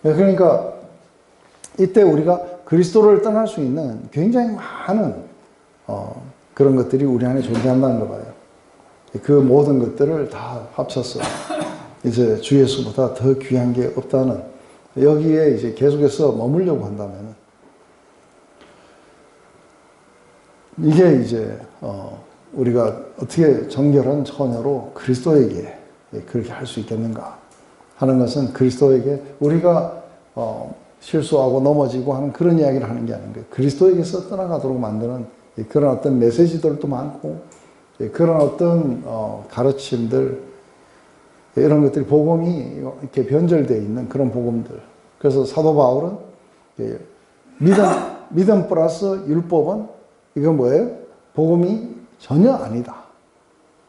그러니까 이때 우리가 그리스도를 떠날 수 있는 굉장히 많은 그런 것들이 우리 안에 존재한다는 거 봐요. 그 모든 것들을 다 합쳐서 이제 주 예수보다 더 귀한 게 없다는 여기에 이제 계속해서 머물려고 한다면 이게 이제 우리가 어떻게 정결한 처녀로 그리스도에게 그렇게 할 수 있겠는가 하는 것은 그리스도에게 우리가 실수하고 넘어지고 하는 그런 이야기를 하는 게 아닌데 그리스도에게서 떠나가도록 만드는 그런 어떤 메시지들도 많고 그런 어떤 가르침들 이런 것들이 복음이 이렇게 변절되어 있는 그런 복음들. 그래서 사도 바울은 믿음 플러스 율법은 이건 뭐예요? 복음이 전혀 아니다.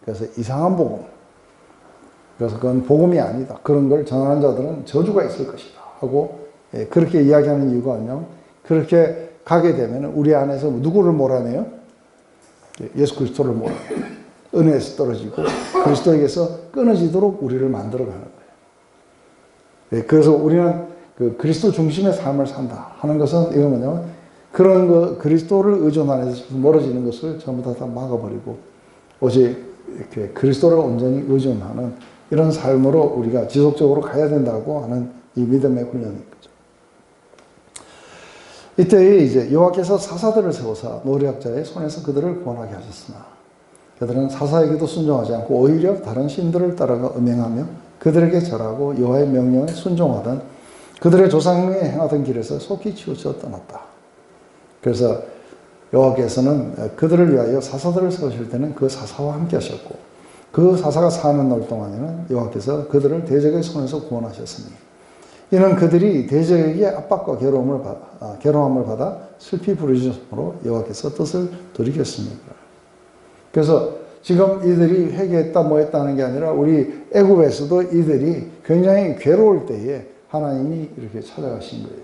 그래서 이상한 복음. 그래서 그건 복음이 아니다. 그런 걸 전하는 자들은 저주가 있을 것이다. 하고 그렇게 이야기하는 이유가 뭐냐면 그렇게 가게 되면 우리 안에서 누구를 몰아내요? 예수 그리스도를 몰아내요. 은혜에서 떨어지고 그리스도에게서 끊어지도록 우리를 만들어가는 거예요. 그래서 우리는 그 그리스도 중심의 삶을 산다 하는 것은 이건 뭐냐면 그런 거 그리스도를 의존하는 데서 멀어지는 것을 전부 다 막아버리고 오직 이렇게 그리스도를 온전히 의존하는 이런 삶으로 우리가 지속적으로 가야 된다고 하는 이 믿음의 훈련인 거죠. 이때 이제 여호와께서 사사들을 세우사 노략자의 손에서 그들을 구원하게 하셨으나 그들은 사사에게도 순종하지 않고 오히려 다른 신들을 따라가 음행하며 그들에게 절하고 여호와의 명령에 순종하던 그들의 조상이 행하던 길에서 속히 치우쳐 떠났다. 그래서 여호와께서는 그들을 위하여 사사들을 세우실 때는 그 사사와 함께 하셨고 그 사사가 사는 날 동안에는 여호와께서 그들을 대적의 손에서 구원하셨으니 이는 그들이 대적에게 압박과 괴로움을 받아 슬피 부르짖음으로 여호와께서 뜻을 돌이켰습니다. 그래서 지금 이들이 회개했다 뭐 했다는 게 아니라 우리 애굽에서도 이들이 굉장히 괴로울 때에 하나님이 이렇게 찾아가신 거예요.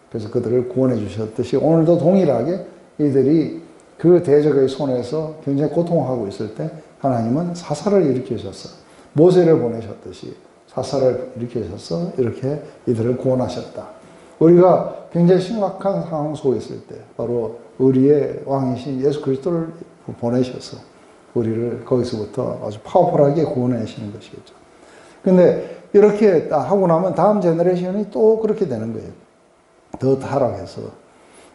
그래서 그들을 구원해 주셨듯이 오늘도 동일하게 이들이 그 대적의 손에서 굉장히 고통하고 있을 때 하나님은 사사를 일으키셔서 모세를 보내셨듯이 사사를 일으키셔서 이렇게 이들을 구원하셨다. 우리가 굉장히 심각한 상황 속에 있을 때 바로 우리의 왕이신 예수 그리스도를 보내셔서 우리를 거기서부터 아주 파워풀하게 구원하시는 것이겠죠. 근데 이렇게 하고 나면 다음 제너레이션이 또 그렇게 되는 거예요. 더 타락해서.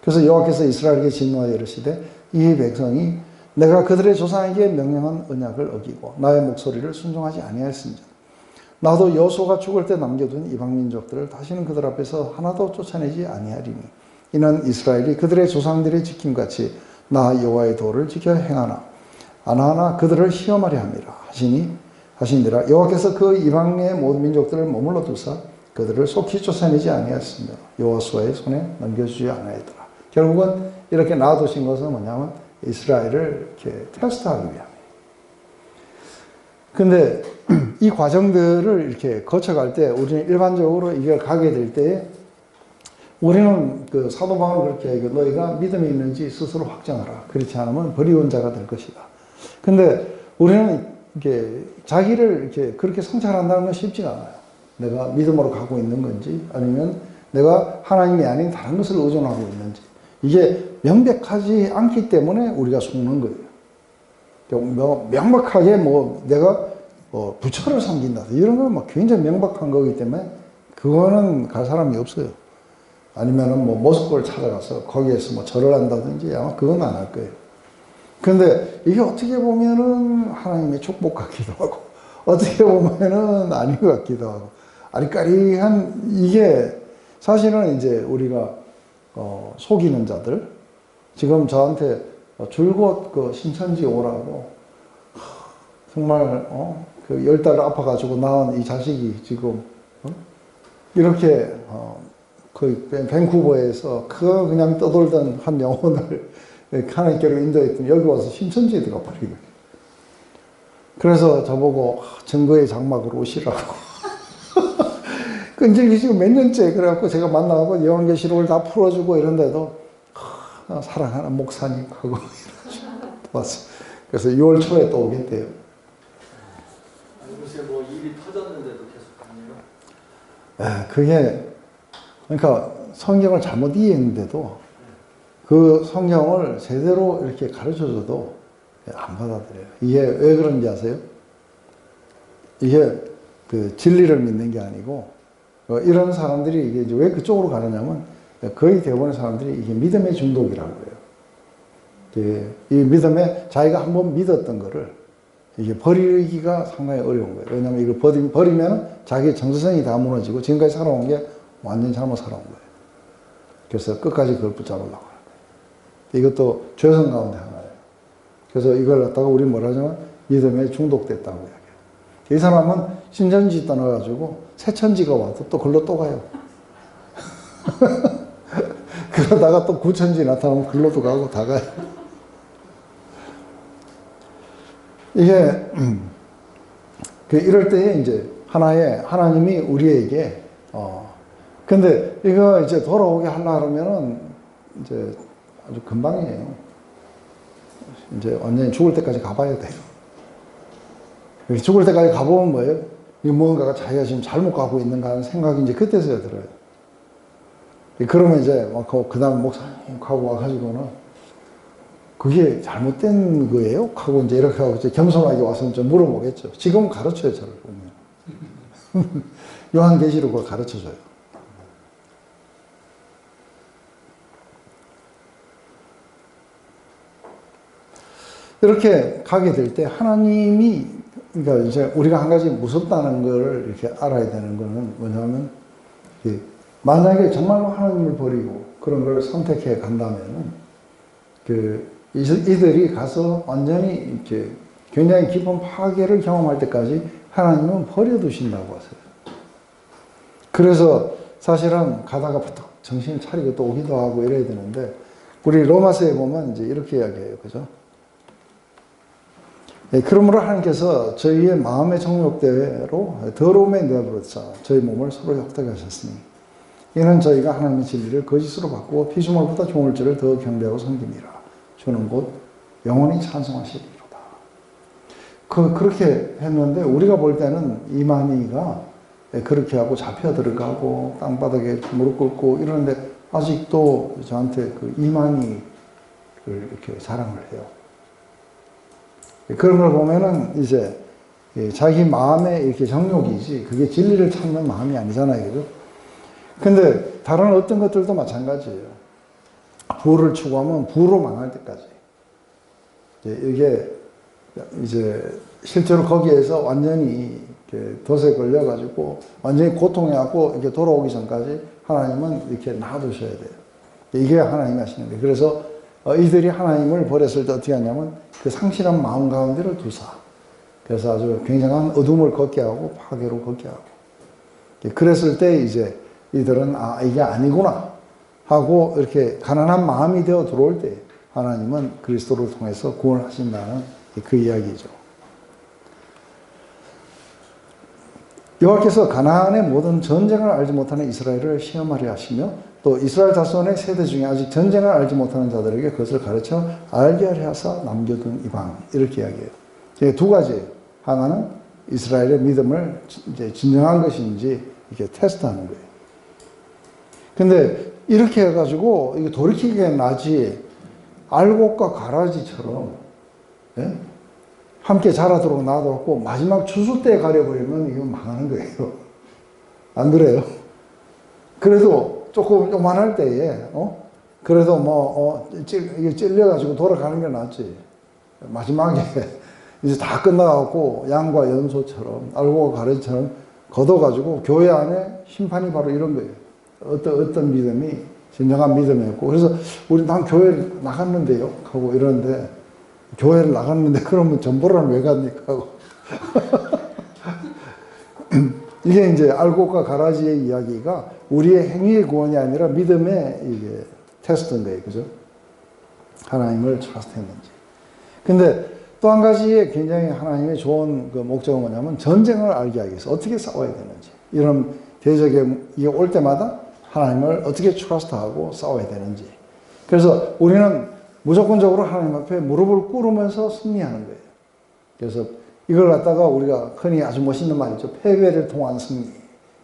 그래서 여호와께서 이스라엘에게 진노하여 이르시되 이 백성이 내가 그들의 조상에게 명령한 언약을 어기고 나의 목소리를 순종하지 아니하였습니다. 나도 여호수아가 죽을 때 남겨둔 이방 민족들을 다시는 그들 앞에서 하나도 쫓아내지 아니하리니 이는 이스라엘이 그들의 조상들의 지킴같이 나 여호와의 도를 지켜 행하나 하나하나 그들을 시험하려 함이라 하시니라. 여호와께서 그 이방의 모든 민족들을 머물러 두사 그들을 속히 쫓아내지 아니하였으며 여호수아의 손에 넘겨주지 않았더라. 결국은 이렇게 놔두신 것은 뭐냐면 이스라엘을 이렇게 테스트하기 위함이에요. 근데 이 과정들을 이렇게 거쳐갈 때 우리는 일반적으로 이걸 가게 될 때에 우리는 그 사도 바울은 그렇게 얘기해요. 너희가 믿음이 있는지 스스로 확정하라. 그렇지 않으면 버리운 자가 될 것이다. 근데 우리는 이렇게 자기를 이렇게 그렇게 성찰한다는 건 쉽지가 않아요. 내가 믿음으로 가고 있는 건지 아니면 내가 하나님이 아닌 다른 것을 의존하고 있는지 이게 명백하지 않기 때문에 우리가 속는 거예요. 명백하게 뭐 내가 부처를 섬긴다 이런 건 막 굉장히 명백한 거기 때문에 그거는 갈 사람이 없어요. 아니면은 뭐 모스크를 찾아가서 거기에서 뭐 절을 한다든지 아마 그건 안 할 거예요. 근데 이게 어떻게 보면은 하나님의 축복 같기도 하고 어떻게 보면은 아닌 것 같기도 하고 아리까리한 이게 사실은 이제 우리가 속이는 자들 지금 저한테 줄곧 그 신천지 오라고 정말 그 10달 아파가지고 낳은 이 자식이 지금 이렇게 그 밴쿠버에서 그냥 떠돌던 한 영혼을 하나님께로 인도했더니 여기 와서 신천지에 들어가 버리고 그래서 저보고 증거의 장막으로 오시라고 끈질기 지금 몇 년째 그래갖고 제가 만나고 요한계시록을 다 풀어주고 이런데도 사랑하는 목사님 하고 왔어요. 그래서 6월 초에 또 오겠대요. 요새 뭐 일이 터졌는데도 계속 갑니다. 그게 그러니까 성경을 잘못 이해했는데도 그 성경을 제대로 이렇게 가르쳐줘도 안 받아들여요. 이게 왜 그런지 아세요? 이게 그 진리를 믿는 게 아니고 이런 사람들이 이게 이제 왜 그쪽으로 가느냐면 거의 대부분의 사람들이 이게 믿음의 중독이라고 해요. 이 믿음에 자기가 한번 믿었던 거를 이게 버리기가 상당히 어려운 거예요. 왜냐하면 이걸 버리면 자기의 정체성이 다 무너지고 지금까지 살아온 게 완전히 잘못 살아온 거예요. 그래서 끝까지 그걸 붙잡으려고 하는 거예요. 이것도 죄성 가운데 하나예요. 그래서 이걸 갖다가 우리 뭐라 하냐면 믿음에 중독됐다고 이야기해요. 이 사람은 신천지 떠나가지고 새천지가 와도 또 글로 또 가요. 그러다가 또 구천지 나타나면 글로도 가고 다 가요. 이게 이럴 때에 이제 하나님이 우리에게 근데 이거 이제 돌아오게 하려면은 이제 아주 금방이에요. 이제 완전히 죽을 때까지 가봐야 돼요. 죽을 때까지 가보면 뭐예요? 이 무언가가 자기가 지금 잘못 가고 있는가 하는 생각이 이제 그때서야 들어요. 그러면 이제 막 그 다음 목사님 하고 와가지고는 그게 잘못된 거예요? 하고 이제 이렇게 하고 이제 겸손하게 와서 좀 물어보겠죠. 지금 가르쳐요, 저를 보면. 요한계시록을 가르쳐줘요. 이렇게 가게 될 때 하나님이 그러니까 이제 우리가 한 가지 무섭다는 걸 이렇게 알아야 되는 거는 뭐냐면 만약에 정말로 하나님을 버리고 그런 걸 선택해 간다면은 이들이 가서 완전히 이렇게 굉장히 깊은 파괴를 경험할 때까지 하나님은 버려두신다고 하세요. 그래서 사실은 가다가 부터 정신 차리고 또 오기도 하고 이래야 되는데, 우리 로마서에 보면 이제 이렇게 이야기해요. 그죠? 예, 그러므로 하나님께서 저희의 마음의 정욕대로 더러움에 내버려서 저희 몸을 서로 협되게 하셨으니, 이는 저희가 하나님의 진리를 거짓으로 바꾸고 피조물보다 좋을 줄을 더 경배하고 섬김이라. 주는 곧 영원히 찬송하시리로다. 그렇게 했는데, 우리가 볼 때는 이만희가 그렇게 하고 잡혀 들어가고 땅바닥에 무릎 꿇고 이러는데, 아직도 저한테 그 이만희를 이렇게 자랑을 해요. 그런 걸 보면은 이제 자기 마음의 이렇게 정욕이지, 그게 진리를 찾는 마음이 아니잖아요. 그죠? 근데 다른 어떤 것들도 마찬가지예요. 부를 추구하면 부로 망할 때까지. 이게 이제 실제로 거기에서 완전히 이렇게 덫에 걸려가지고 완전히 고통해갖고 이렇게 돌아오기 전까지 하나님은 이렇게 놔두셔야 돼요. 이게 하나님이 하시는 거예요. 그래서 이들이 하나님을 버렸을 때 어떻게 하냐면 그 상실한 마음 가운데를 두사. 그래서 아주 굉장한 어둠을 걷게 하고 파괴로 걷게 하고. 그랬을 때 이제 이들은 이게 아니구나 하고 이렇게 가난한 마음이 되어 들어올 때 하나님은 그리스도를 통해서 구원을 하신다는 그 이야기죠. 여호와께서 가나안의 모든 전쟁을 알지 못하는 이스라엘을 시험하려 하시며, 또 이스라엘 자손의 세대 중에 아직 전쟁을 알지 못하는 자들에게 그것을 가르쳐 알게 하려 하사 남겨둔 이방. 이렇게 이야기해요. 이게 두 가지예요. 하나는 이스라엘의 믿음을 이제 진정한 것인지 이렇게 테스트하는 거예요. 근데 이렇게 해가지고 이게 돌이키기엔 나지, 알곡과 가라지처럼, 예? 함께 자라도록 놔뒀고 마지막 추수 때 가려버리면 이거 망하는 거예요. 안 그래요? 그래도 조금 요만할 때에 그래도 이게 찔려가지고 돌아가는 게 낫지. 마지막에 이제 다 끝나갖고 양과 염소처럼 알곡과 가라지처럼 걷어가지고 교회 안에 심판이 바로 이런 거예요. 어떤 믿음이 진정한 믿음이었고, 그래서 난 교회를 나갔는데요 하고 이러는데, 교회를 나갔는데 그러면 전보라는 왜 갑니까 하고 이게 이제 알곡과 가라지의 이야기가 우리의 행위의 구원이 아니라 믿음의 이게 테스트인 거예요. 그죠? 하나님을 트러스트했는지. 근데 또 한 가지의 굉장히 하나님의 좋은 그 목적은 뭐냐면 전쟁을 알게 하기 위해서 어떻게 싸워야 되는지, 이런 대적에 이게 올 때마다 하나님을 어떻게 트러스트하고 싸워야 되는지. 그래서 우리는 무조건적으로 하나님 앞에 무릎을 꿇으면서 승리하는 거예요. 그래서 이걸 갖다가 우리가 흔히 아주 멋있는 말이죠. 패배를 통한 승리.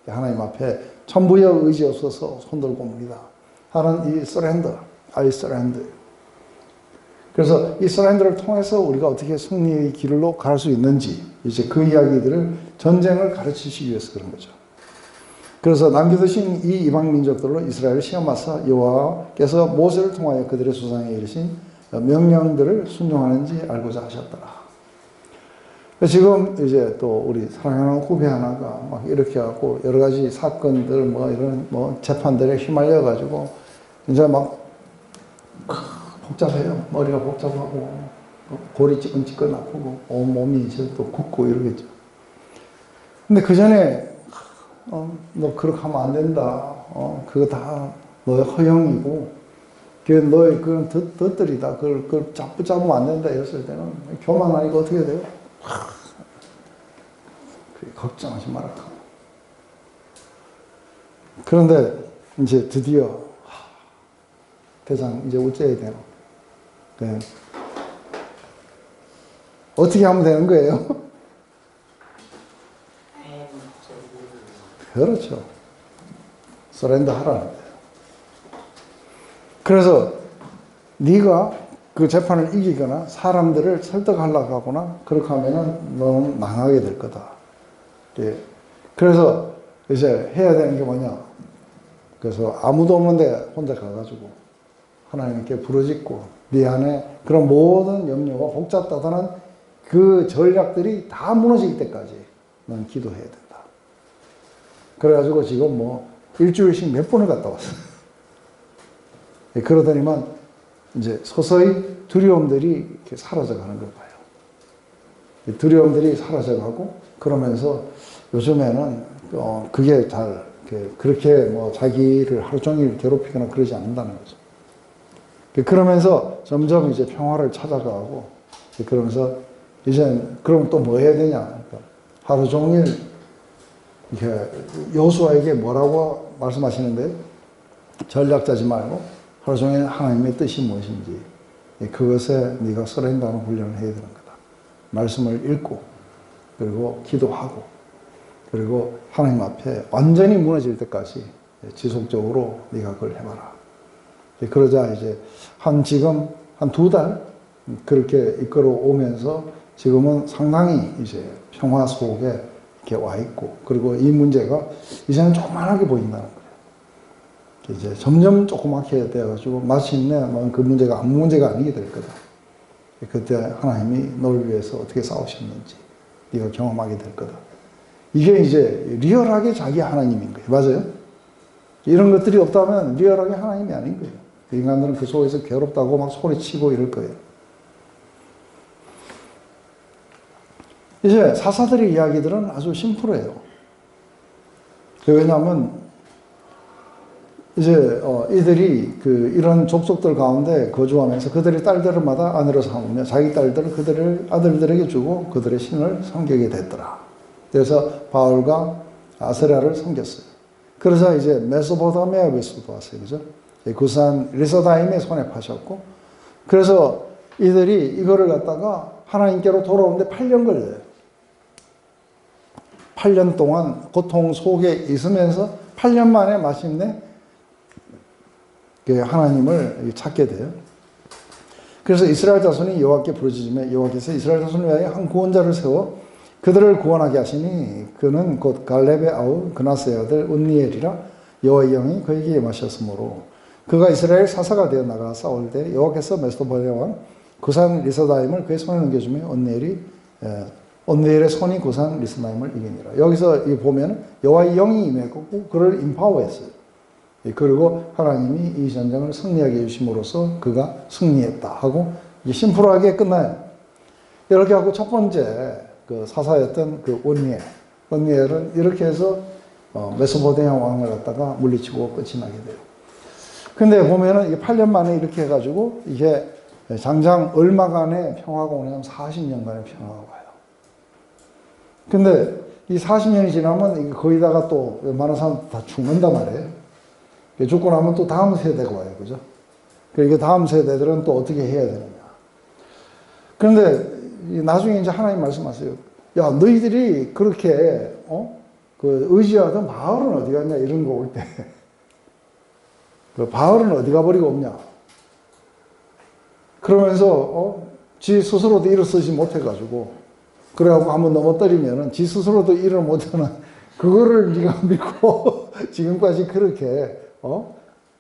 하나님 앞에 전부의 의지 없어서 손들고 옵니다. 하는 이 surrender, I surrender. 그래서 이 surrender를 통해서 우리가 어떻게 승리의 길로 갈 수 있는지, 이제 그 이야기들을 전쟁을 가르치시기 위해서 그런 거죠. 그래서 남겨두신 이 이방 민족들로 이스라엘을 시험하사 여호와께서 모세를 통하여 그들의 조상에 이르신 명령들을 순종하는지 알고자 하셨더라. 지금 이제 또 우리 사랑하는 후배 하나가 막 이렇게 하고 여러 가지 사건들 이런 재판들에 휘말려 가지고 이제 막 복잡해요. 머리가 복잡하고 골이 찌끈찌끈 아프고 온 몸이 이제 또 굽고 이러겠죠. 근데 그 전에 너 그렇게 하면 안 된다. 그거 다 너의 허영이고, 너의 그런 덫들이다. 그걸 붙잡으면 안 된다. 이랬을 때는 교만하니까 어떻게 돼요? 걱정하지 마라. 그런데 이제 드디어 대장 이제 어째야 되나? 네. 어떻게 하면 되는 거예요? 그렇죠. 서렌더 하라는 거예요. 그래서 네가 그 재판을 이기거나 사람들을 설득하려고 하거나 그렇게 하면은 너는 망하게 될 거다. 예. 그래서 이제 해야 되는 게 뭐냐? 그래서 아무도 없는데 혼자 가가지고 하나님께 부르짖고 네 안에 그런 모든 염려가 복잡하다는 그 전략들이 다 무너질 때까지 넌 기도해야 된다. 그래가지고 지금 일주일씩 몇 번을 갔다 왔어요. 그러더니만 이제 서서히 두려움들이 이렇게 사라져가는 걸 봐요. 두려움들이 사라져가고 그러면서 요즘에는 그게 잘 그렇게 뭐 자기를 하루 종일 괴롭히거나 그러지 않는다는 거죠. 그러면서 점점 이제 평화를 찾아가고 그러면서 이제 그럼 또 뭐 해야 되냐? 그러니까 하루 종일 이렇게 여호수아에게 뭐라고 말씀하시는데 전략 짜지 말고 하루 종일 하나님의 뜻이 무엇인지 그것에 네가 서렌다는 훈련을 해야 되는 거다. 말씀을 읽고 그리고 기도하고 그리고 하나님 앞에 완전히 무너질 때까지 지속적으로 네가 그걸 해봐라. 그러자 이제 지금 한 2달 그렇게 이끌어 오면서 지금은 상당히 이제 평화 속에 이렇게 와 있고 그리고 이 문제가 이제는 조그만하게 보인다는 거예요. 이제 점점 조그맣게 되어가지고 마침내 그 문제가 아무 문제가 아니게 될 거다. 그때 하나님이 너를 위해서 어떻게 싸우셨는지 네가 경험하게 될 거다. 이게 이제 리얼하게 자기 하나님인 거예요. 맞아요? 이런 것들이 없다면 리얼하게 하나님이 아닌 거예요. 인간들은 그 속에서 괴롭다고 막 소리치고 이럴 거예요. 이제 사사들의 이야기들은 아주 심플해요. 왜냐하면 이제 이들이 이런 족속들 가운데 거주하면서 그들의 딸들마다 아내로 삼으며 자기 딸들을 그들의 아들들에게 주고 그들의 신을 섬기게 됐더라. 그래서 바울과 아세라를 섬겼어요. 그러자 이제 메소포타미아에서도 왔어요. 그죠? 구산 리서다임의 손에 파셨고 그래서 이들이 이거를 갖다가 하나님께로 돌아오는데 8년 걸려요. 8년 동안 고통 속에 있으면서 8년 만에 마침내 하나님을 찾게 돼요. 그래서 이스라엘 자손이 여호와께 부르짖으며 여호와께서 이스라엘 자손을 위하여 한 구원자를 세워 그들을 구원하게 하시니 그는 곧 갈렙의 아우 그나스의 아들 온니엘이라 여호와의 영이 그에게 임하셨으므로 그가 이스라엘 사사가 되어 나가 싸울 때 여호와께서 메소포타미아 왕 구산 리서다임을 그의 손에 넘겨주며 온니엘의 손이 구산 리서다임을 이기니라. 여기서 보면 여호와의 영이 임했고 그를 임파워했어요. 그리고 하나님이 이 전쟁을 승리하게 해주심으로써 그가 승리했다 하고 심플하게 끝나요. 이렇게 하고 첫 번째 사사였던 온니엘은 이렇게 해서 메소포타미아 왕을 갖다가 물리치고 끝이 나게 돼요. 근데 보면은 이게 8년 만에 이렇게 해가지고 이게 장장 얼마간의 평화가 오냐면 40년간의 평화가 와요. 근데 이 40년이 지나면 거기다가 또 웬만한 사람 다 죽는단 말이에요. 죽고 나면 또 다음 세대가 와요. 그죠? 그러니까 다음 세대들은 또 어떻게 해야 되느냐. 그런데 나중에 이제 하나님 말씀하세요. 야, 너희들이 그렇게, 의지하던 바알은 어디 갔냐, 이런 거 올 때. 그 바알은 어디 가버리고 없냐. 그러면서, 지 스스로도 일어서지 못해가지고, 그래갖고 한번 넘어뜨리면은 지 스스로도 일을 못하는, 그거를 네가 믿고 지금까지 그렇게,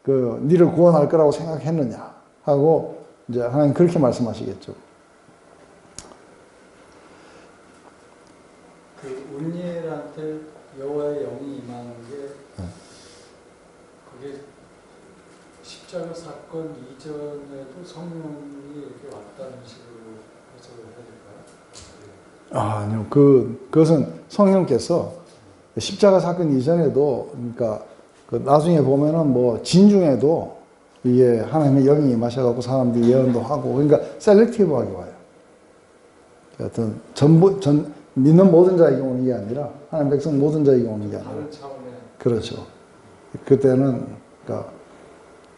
니를 구원할 거라고 생각했느냐. 하고, 이제 하나님 그렇게 말씀하시겠죠. 온니엘한테 여호와의 영이 임하는 게 그게 십자가 사건 이전에도 성령이 이렇게 왔다는 식으로 해석을 해야 될까요? 아니요. 그것은 성령께서 십자가 사건 이전에도 그러니까 나중에 보면은 뭐 진중에도 이게 하나님의 영이 임하셔갖고 사람들이 예언도 하고 그러니까 셀렉티브하게 와요. 하여튼 믿는 모든 자에게 오는 게 아니라 하나님 백성 모든 자에게 오는 게 아니라 다른 차원의 그렇죠. 그때는 그러니까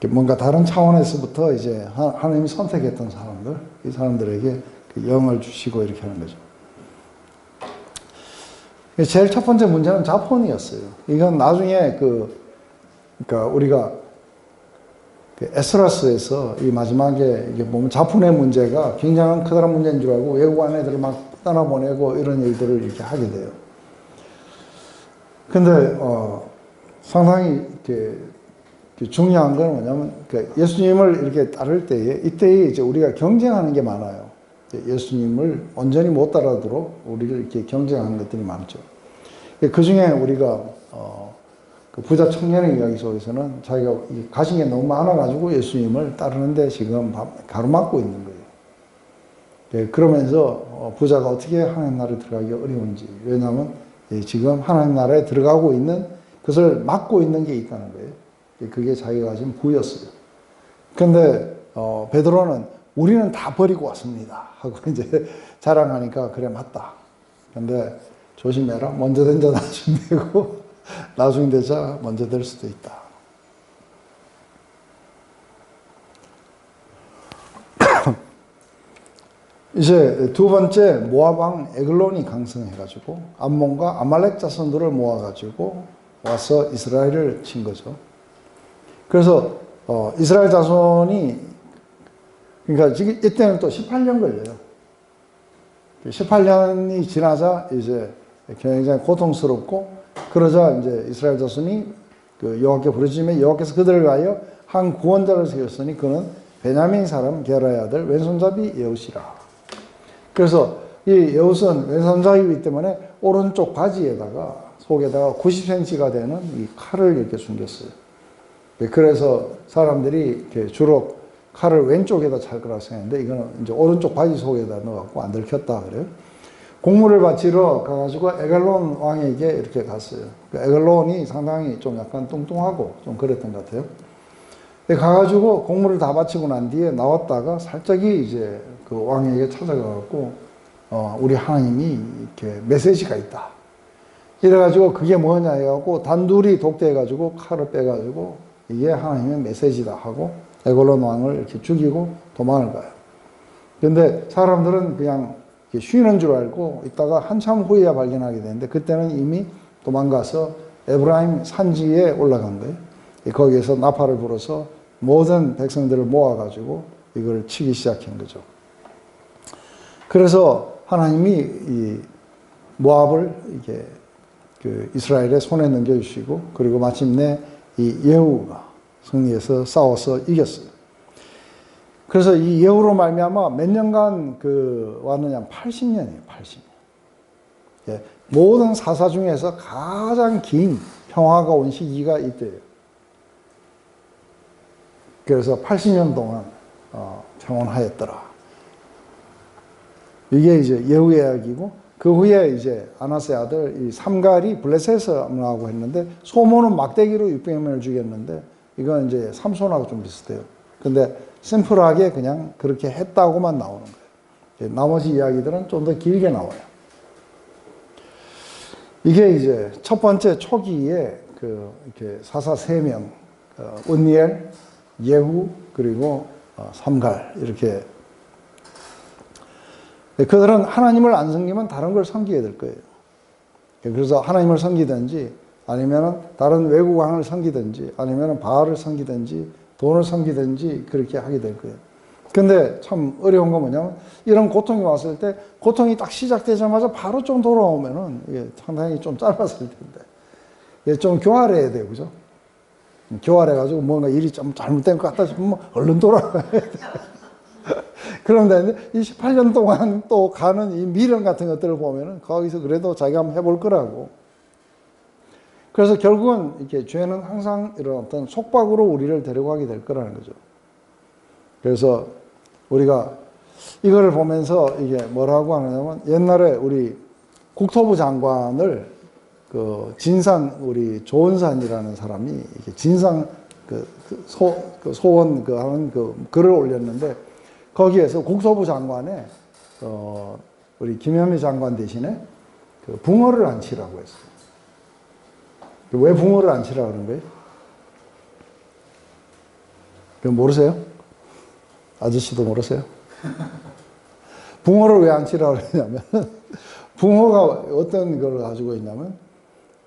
뭔가 다른 차원에서부터 이제 하나님이 선택했던 사람들 이 사람들에게 그 영을 주시고 이렇게 하는 거죠. 제일 첫 번째 문제는 자폰이었어요. 이건 나중에 그러니까 우리가 에스라스에서 이 마지막에 이게 보면 자폰의 문제가 굉장한 커다란 문제인 줄 알고 외국한 애들을 막 떠나보내고 이런 일들을 이렇게 하게 돼요. 근데, 상당히 이렇게 중요한 건 뭐냐면, 예수님을 이렇게 따를 때에, 이때에 이제 우리가 경쟁하는 게 많아요. 예수님을 온전히 못 따라도록 우리를 이렇게 경쟁하는 것들이 많죠. 그 중에 우리가, 그 부자 청년의 이야기 속에서는 자기가 가진 게 너무 많아가지고 예수님을 따르는데 지금 가로막고 있는 거예요. 예, 그러면서 부자가 어떻게 하나님 나라에 들어가기 어려운지. 왜냐하면 지금 하나님 나라에 들어가고 있는 그것을 막고 있는 게 있다는 거예요. 그게 자기가 가진 부였어요. 그런데 베드로는 우리는 다 버리고 왔습니다 하고 이제 자랑하니까 그래 맞다. 근데 조심해라. 먼저 된 자 나중 되고 나중 된 자 먼저 될 수도 있다. 이제 두 번째 모압 왕 에글론이 강성해가지고 암몬과 아말렉 자손들을 모아가지고 와서 이스라엘을 친 거죠. 그래서 이스라엘 자손이 그러니까 지금 이때는 또 18년 걸려요. 18년이 지나자 이제 굉장히 고통스럽고 그러자 이제 이스라엘 자손이 그 여호와께 부르짖으며 여호와께서 그들을 위하여 한 구원자를 세웠으니 그는 베냐민 사람 게라의 아들 왼손잡이 예후시라. 그래서 이 예후는 왼손잡이이기 때문에 오른쪽 바지에다가 속에다가 90cm가 되는 이 칼을 이렇게 숨겼어요. 그래서 사람들이 이렇게 주로 칼을 왼쪽에다 찰 거라고 생각했는데 이거는 이제 오른쪽 바지 속에다 넣어갖고 안 들켰다 그래요. 공물을 바치러 가가지고 에글론 왕에게 이렇게 갔어요. 에글론이 상당히 좀 약간 뚱뚱하고 좀 그랬던 것 같아요. 가가지고 공물을 다 바치고 난 뒤에 나왔다가 살짝이 이제 그 왕에게 찾아가갖고 우리 하나님이 이렇게 메시지가 있다. 이래가지고 그게 뭐냐 해갖고 단둘이 독대해가지고 칼을 빼가지고 이게 하나님의 메시지다 하고 에글론 왕을 이렇게 죽이고 도망을 가요. 근데 사람들은 그냥 쉬는 줄 알고 있다가 한참 후에야 발견하게 되는데 그때는 이미 도망가서 에브라임 산지에 올라간 거예요. 거기에서 나팔을 불어서 모든 백성들을 모아가지고 이걸 치기 시작한 거죠. 그래서 하나님이 이 모압을 이게 그 이스라엘의 손에 넘겨주시고 그리고 마침내 이 예후가 승리해서 싸워서 이겼어요. 그래서 이 예후로 말미암아 몇 년간 그 왔느냐 80년이에요. 80년. 예, 모든 사사 중에서 가장 긴 평화가 온 시기가 이때예요. 그래서 80년 동안 평온하였더라. 이게 이제 예후의 이야기고 그 후에 이제 아나스의 아들 이 삼갈이 블레셋하고 했는데 소모는 막대기로 600명을 죽였는데 이건 이제 삼손하고 좀 비슷해요. 근데 심플하게 그냥 그렇게 했다고만 나오는 거예요. 나머지 이야기들은 좀 더 길게 나와요. 이게 이제 첫 번째 초기에 그 이렇게 사사 3명, 온니엘, 예후, 그리고 삼갈, 이렇게. 그들은 하나님을 안 섬기면 다른 걸 섬기게 될 거예요. 그래서 하나님을 섬기든지, 아니면 다른 외국 왕을 섬기든지, 아니면 바알을 섬기든지, 돈을 섬기든지, 그렇게 하게 될 거예요. 근데 참 어려운 건 뭐냐면, 이런 고통이 왔을 때, 고통이 딱 시작되자마자 바로 좀 돌아오면은, 이게 상당히 좀 짧았을 텐데, 이게 좀 교활해야 돼요. 그죠? 교활해가지고 뭔가 일이 좀 잘못된 것 같다 싶으면 얼른 돌아가야 돼. 그런데 이 18년 동안 또 가는 이 미련 같은 것들을 보면은 거기서 그래도 자기가 한번 해볼 거라고. 그래서 결국은 이렇게 죄는 항상 이런 어떤 속박으로 우리를 데려가게 될 거라는 거죠. 그래서 우리가 이거를 보면서 이게 뭐라고 하느냐면 옛날에 우리 국토부 장관을 그 진산 우리 조은산이라는 사람이 이렇게 진상 소원 하는 글을 올렸는데 거기에서 국토부 장관에 우리 김현미 장관 대신에 그 붕어를 안 치라고 했어요. 왜 붕어를 안 치라고 그런 거예요? 그거 모르세요? 아저씨도 모르세요? 붕어를 왜 안 치라고 그러냐면 붕어가 어떤 걸 가지고 있냐면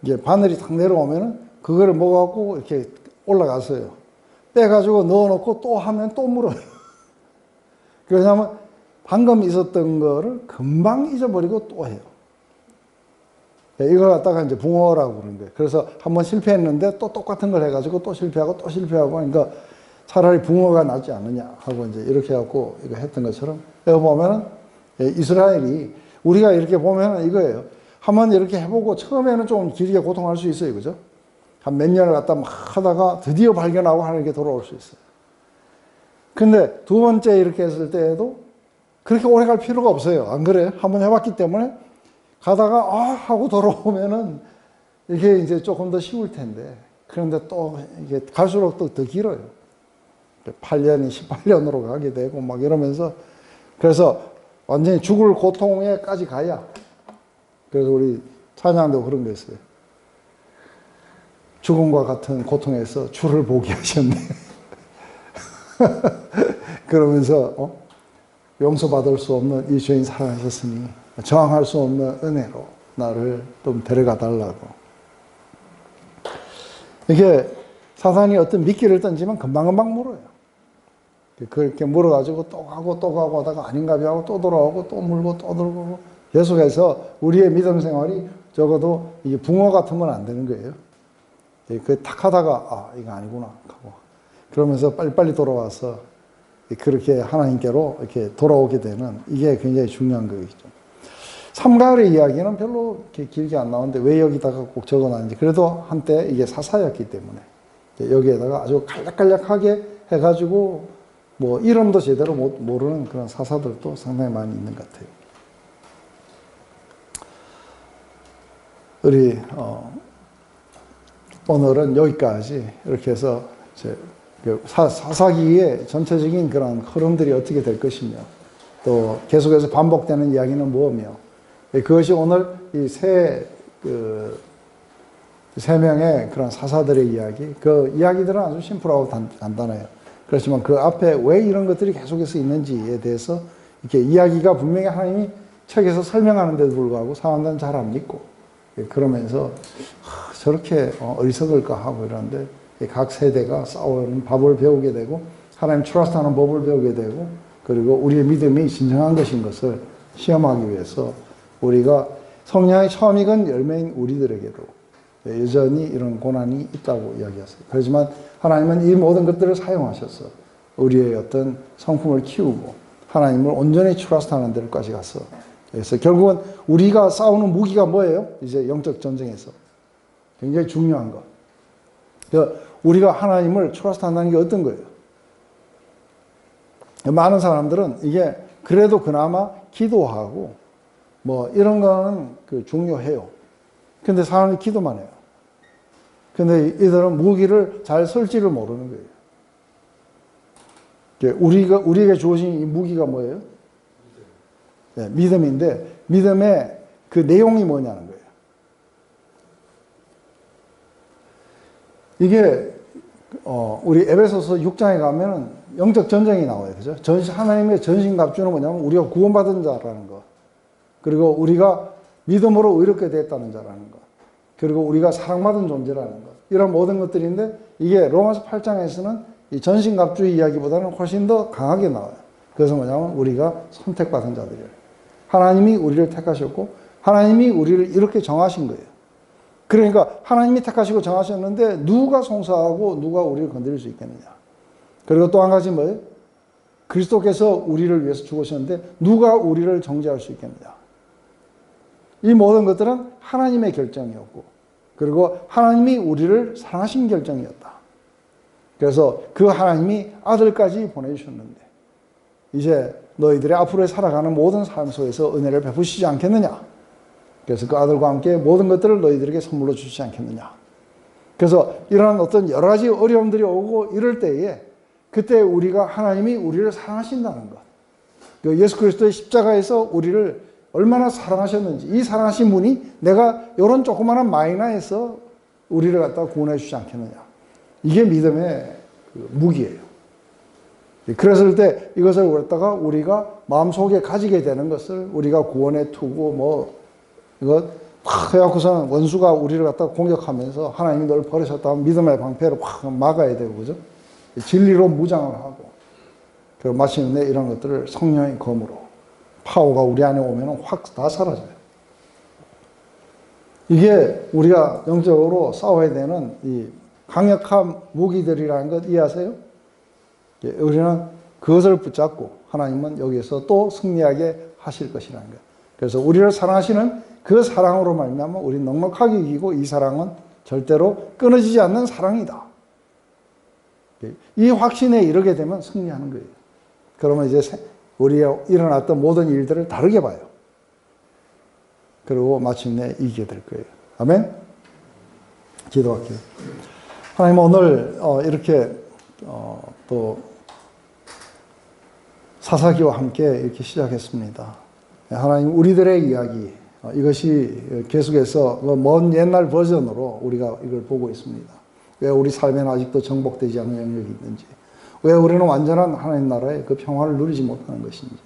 이게 바늘이 탁 내려오면은 그거를 먹어갖고 이렇게 올라갔어요. 빼가지고 넣어놓고 또 하면 또 물어요. 그러냐면 방금 있었던 거를 금방 잊어버리고 또 해요. 이걸 갖다가 이제 붕어라고 그러는 거예요. 그래서 한번 실패했는데 또 똑같은 걸 해가지고 또 실패하고 또 실패하고 그러니까 차라리 붕어가 낫지 않느냐 하고 이제 이렇게 해갖고 이거 했던 것처럼 여기 보면은 이스라엘이 우리가 이렇게 보면은 이거예요. 한번 이렇게 해보고 처음에는 좀 길게 고통할 수 있어요. 그죠? 한 몇 년을 갖다 막 하다가 드디어 발견하고 하나님께 돌아올 수 있어요. 근데 두 번째 이렇게 했을 때에도 그렇게 오래 갈 필요가 없어요. 안 그래요? 한번 해봤기 때문에 가다가 하고 돌아오면은 이게 이제 조금 더 쉬울 텐데, 그런데 또 이게 갈수록 또 더 길어요. 8년이 18년으로 가게 되고 막 이러면서, 그래서 완전히 죽을 고통에까지 가야. 그래서 우리 찬양도 그런 거 있어요. 죽음과 같은 고통에서 주를 보게 하셨네. 그러면서 용서받을 수 없는 이 죄인 사랑하셨으니 저항할 수 없는 은혜로 나를 좀 데려가 달라고. 이게 사탄이 어떤 미끼를 던지면 금방금방 물어요. 그렇게 물어가지고 또 가고 하다가 아닌가 봐 하고 또 돌아오고 또 물고 또 들고 계속해서 우리의 믿음 생활이 적어도 이게 붕어 같으면 안 되는 거예요. 탁 하다가 이거 아니구나 하고 그러면서 빨리빨리 돌아와서 그렇게 하나님께로 이렇게 돌아오게 되는, 이게 굉장히 중요한 거겠죠. 삼가을의 이야기는 별로 이렇게 길게 안 나오는데 왜 여기다가 꼭 적어놨는지, 그래도 한때 이게 사사였기 때문에 여기에다가 아주 간략간략하게 해가지고 뭐 이름도 제대로 모르는 그런 사사들도 상당히 많이 있는 것 같아요. 우리 오늘은 여기까지 이렇게 해서 이제 사사기의 전체적인 그런 흐름들이 어떻게 될 것이며 또 계속해서 반복되는 이야기는 뭐며, 그것이 오늘 이 세 명의 그런 사사들의 이야기, 그 이야기들은 아주 심플하고 간단해요. 그렇지만 그 앞에 왜 이런 것들이 계속해서 있는지에 대해서 이렇게 이야기가 분명히 하나님이 책에서 설명하는데도 불구하고 사람들은 잘 안 믿고, 그러면서 저렇게 어리석을까 하고 이러는데 각 세대가 싸우는 법을 배우게 되고 하나님 트러스트하는 법을 배우게 되고, 그리고 우리의 믿음이 진정한 것인 것을 시험하기 위해서 우리가 성령의 처음 익은 열매인 우리들에게도 여전히 이런 고난이 있다고 이야기했어요. 그렇지만 하나님은 이 모든 것들을 사용하셔서 우리의 어떤 성품을 키우고 하나님을 온전히 트러스트하는 데까지 갔어. 그래서 결국은 우리가 싸우는 무기가 뭐예요? 이제 영적 전쟁에서 굉장히 중요한 것. 우리가 하나님을 트러스트한다는 게 어떤 거예요? 많은 사람들은 이게 그래도 그나마 기도하고 뭐 이런 거는 중요해요. 근데 사람이 기도만 해요. 근데 이들은 무기를 잘 쓸지를 모르는 거예요. 우리에게 주어진 이 무기가 뭐예요? 네, 믿음인데 믿음의 그 내용이 뭐냐는 거예요. 이게 우리 에베소서 6장에 가면은 영적 전쟁이 나와요. 그죠? 하나님의 전신갑주는 뭐냐면 우리가 구원받은 자라는 거. 그리고 우리가 믿음으로 의롭게 됐다는 자라는 것. 그리고 우리가 사랑받은 존재라는 것. 이런 모든 것들인데 이게 로마서 8장에서는 이 전신갑주 이야기보다는 훨씬 더 강하게 나와요. 그래서 뭐냐면 우리가 선택받은 자들이에요. 하나님이 우리를 택하셨고 하나님이 우리를 이렇게 정하신 거예요. 그러니까 하나님이 택하시고 정하셨는데 누가 송사하고 누가 우리를 건드릴 수 있겠느냐. 그리고 또 한 가지 뭐예요? 그리스도께서 우리를 위해서 죽으셨는데 누가 우리를 정죄할 수 있겠느냐. 이 모든 것들은 하나님의 결정이었고 그리고 하나님이 우리를 사랑하신 결정이었다. 그래서 그 하나님이 아들까지 보내주셨는데 이제 너희들의 앞으로 살아가는 모든 삶 속에서 은혜를 베푸시지 않겠느냐. 그래서 그 아들과 함께 모든 것들을 너희들에게 선물로 주시지 않겠느냐. 그래서 이런 어떤 여러 가지 어려움들이 오고 이럴 때에 그때 우리가 하나님이 우리를 사랑하신다는 것. 예수 그리스도의 십자가에서 우리를 얼마나 사랑하셨는지 이 사랑하신 분이 내가 이런 조그마한 마이너에서 우리를 갖다 구원해 주지 않겠느냐. 이게 믿음의 무기예요. 그랬을 때 이것을 갖다가 우리가 마음속에 가지게 되는 것을 우리가 구원에 투고 이거 확 해갖고서는 원수가 우리를 갖다 공격하면서 하나님이 너를 버리셨다면 믿음의 방패로 확 막아야 되고, 그죠? 진리로 무장을 하고, 그리고 마침내 이런 것들을 성령의 검으로 파워가 우리 안에 오면 확 다 사라져요. 이게 우리가 영적으로 싸워야 되는 이 강력한 무기들이라는 것 이해하세요? 우리는 그것을 붙잡고 하나님은 여기에서 또 승리하게 하실 것이라는 것. 그래서 우리를 사랑하시는 그 사랑으로 말미암아 우리는 넉넉하게 이기고 이 사랑은 절대로 끊어지지 않는 사랑이다. 이 확신에 이르게 되면 승리하는 거예요. 그러면 이제 우리의 일어났던 모든 일들을 다르게 봐요. 그리고 마침내 이기게 될 거예요. 아멘? 기도할게요. 하나님, 오늘 이렇게 또 사사기와 함께 이렇게 시작했습니다. 하나님, 우리들의 이야기, 이것이 계속해서 먼 옛날 버전으로 우리가 이걸 보고 있습니다. 왜 우리 삶에는 아직도 정복되지 않은 영역이 있는지, 왜 우리는 완전한 하나님 나라의 그 평화를 누리지 못하는 것인지,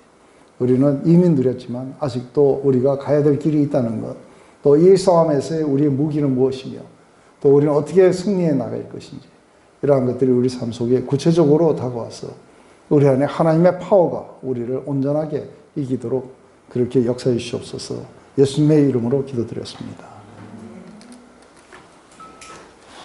우리는 이미 누렸지만 아직도 우리가 가야 될 길이 있다는 것, 또 이 싸움에서의 우리의 무기는 무엇이며, 또 우리는 어떻게 승리해 나갈 것인지, 이러한 것들이 우리 삶 속에 구체적으로 다가와서 우리 안에 하나님의 파워가 우리를 온전하게 이기도록 그렇게 역사해 주시옵소서. 예수님의 이름으로 기도드렸습니다.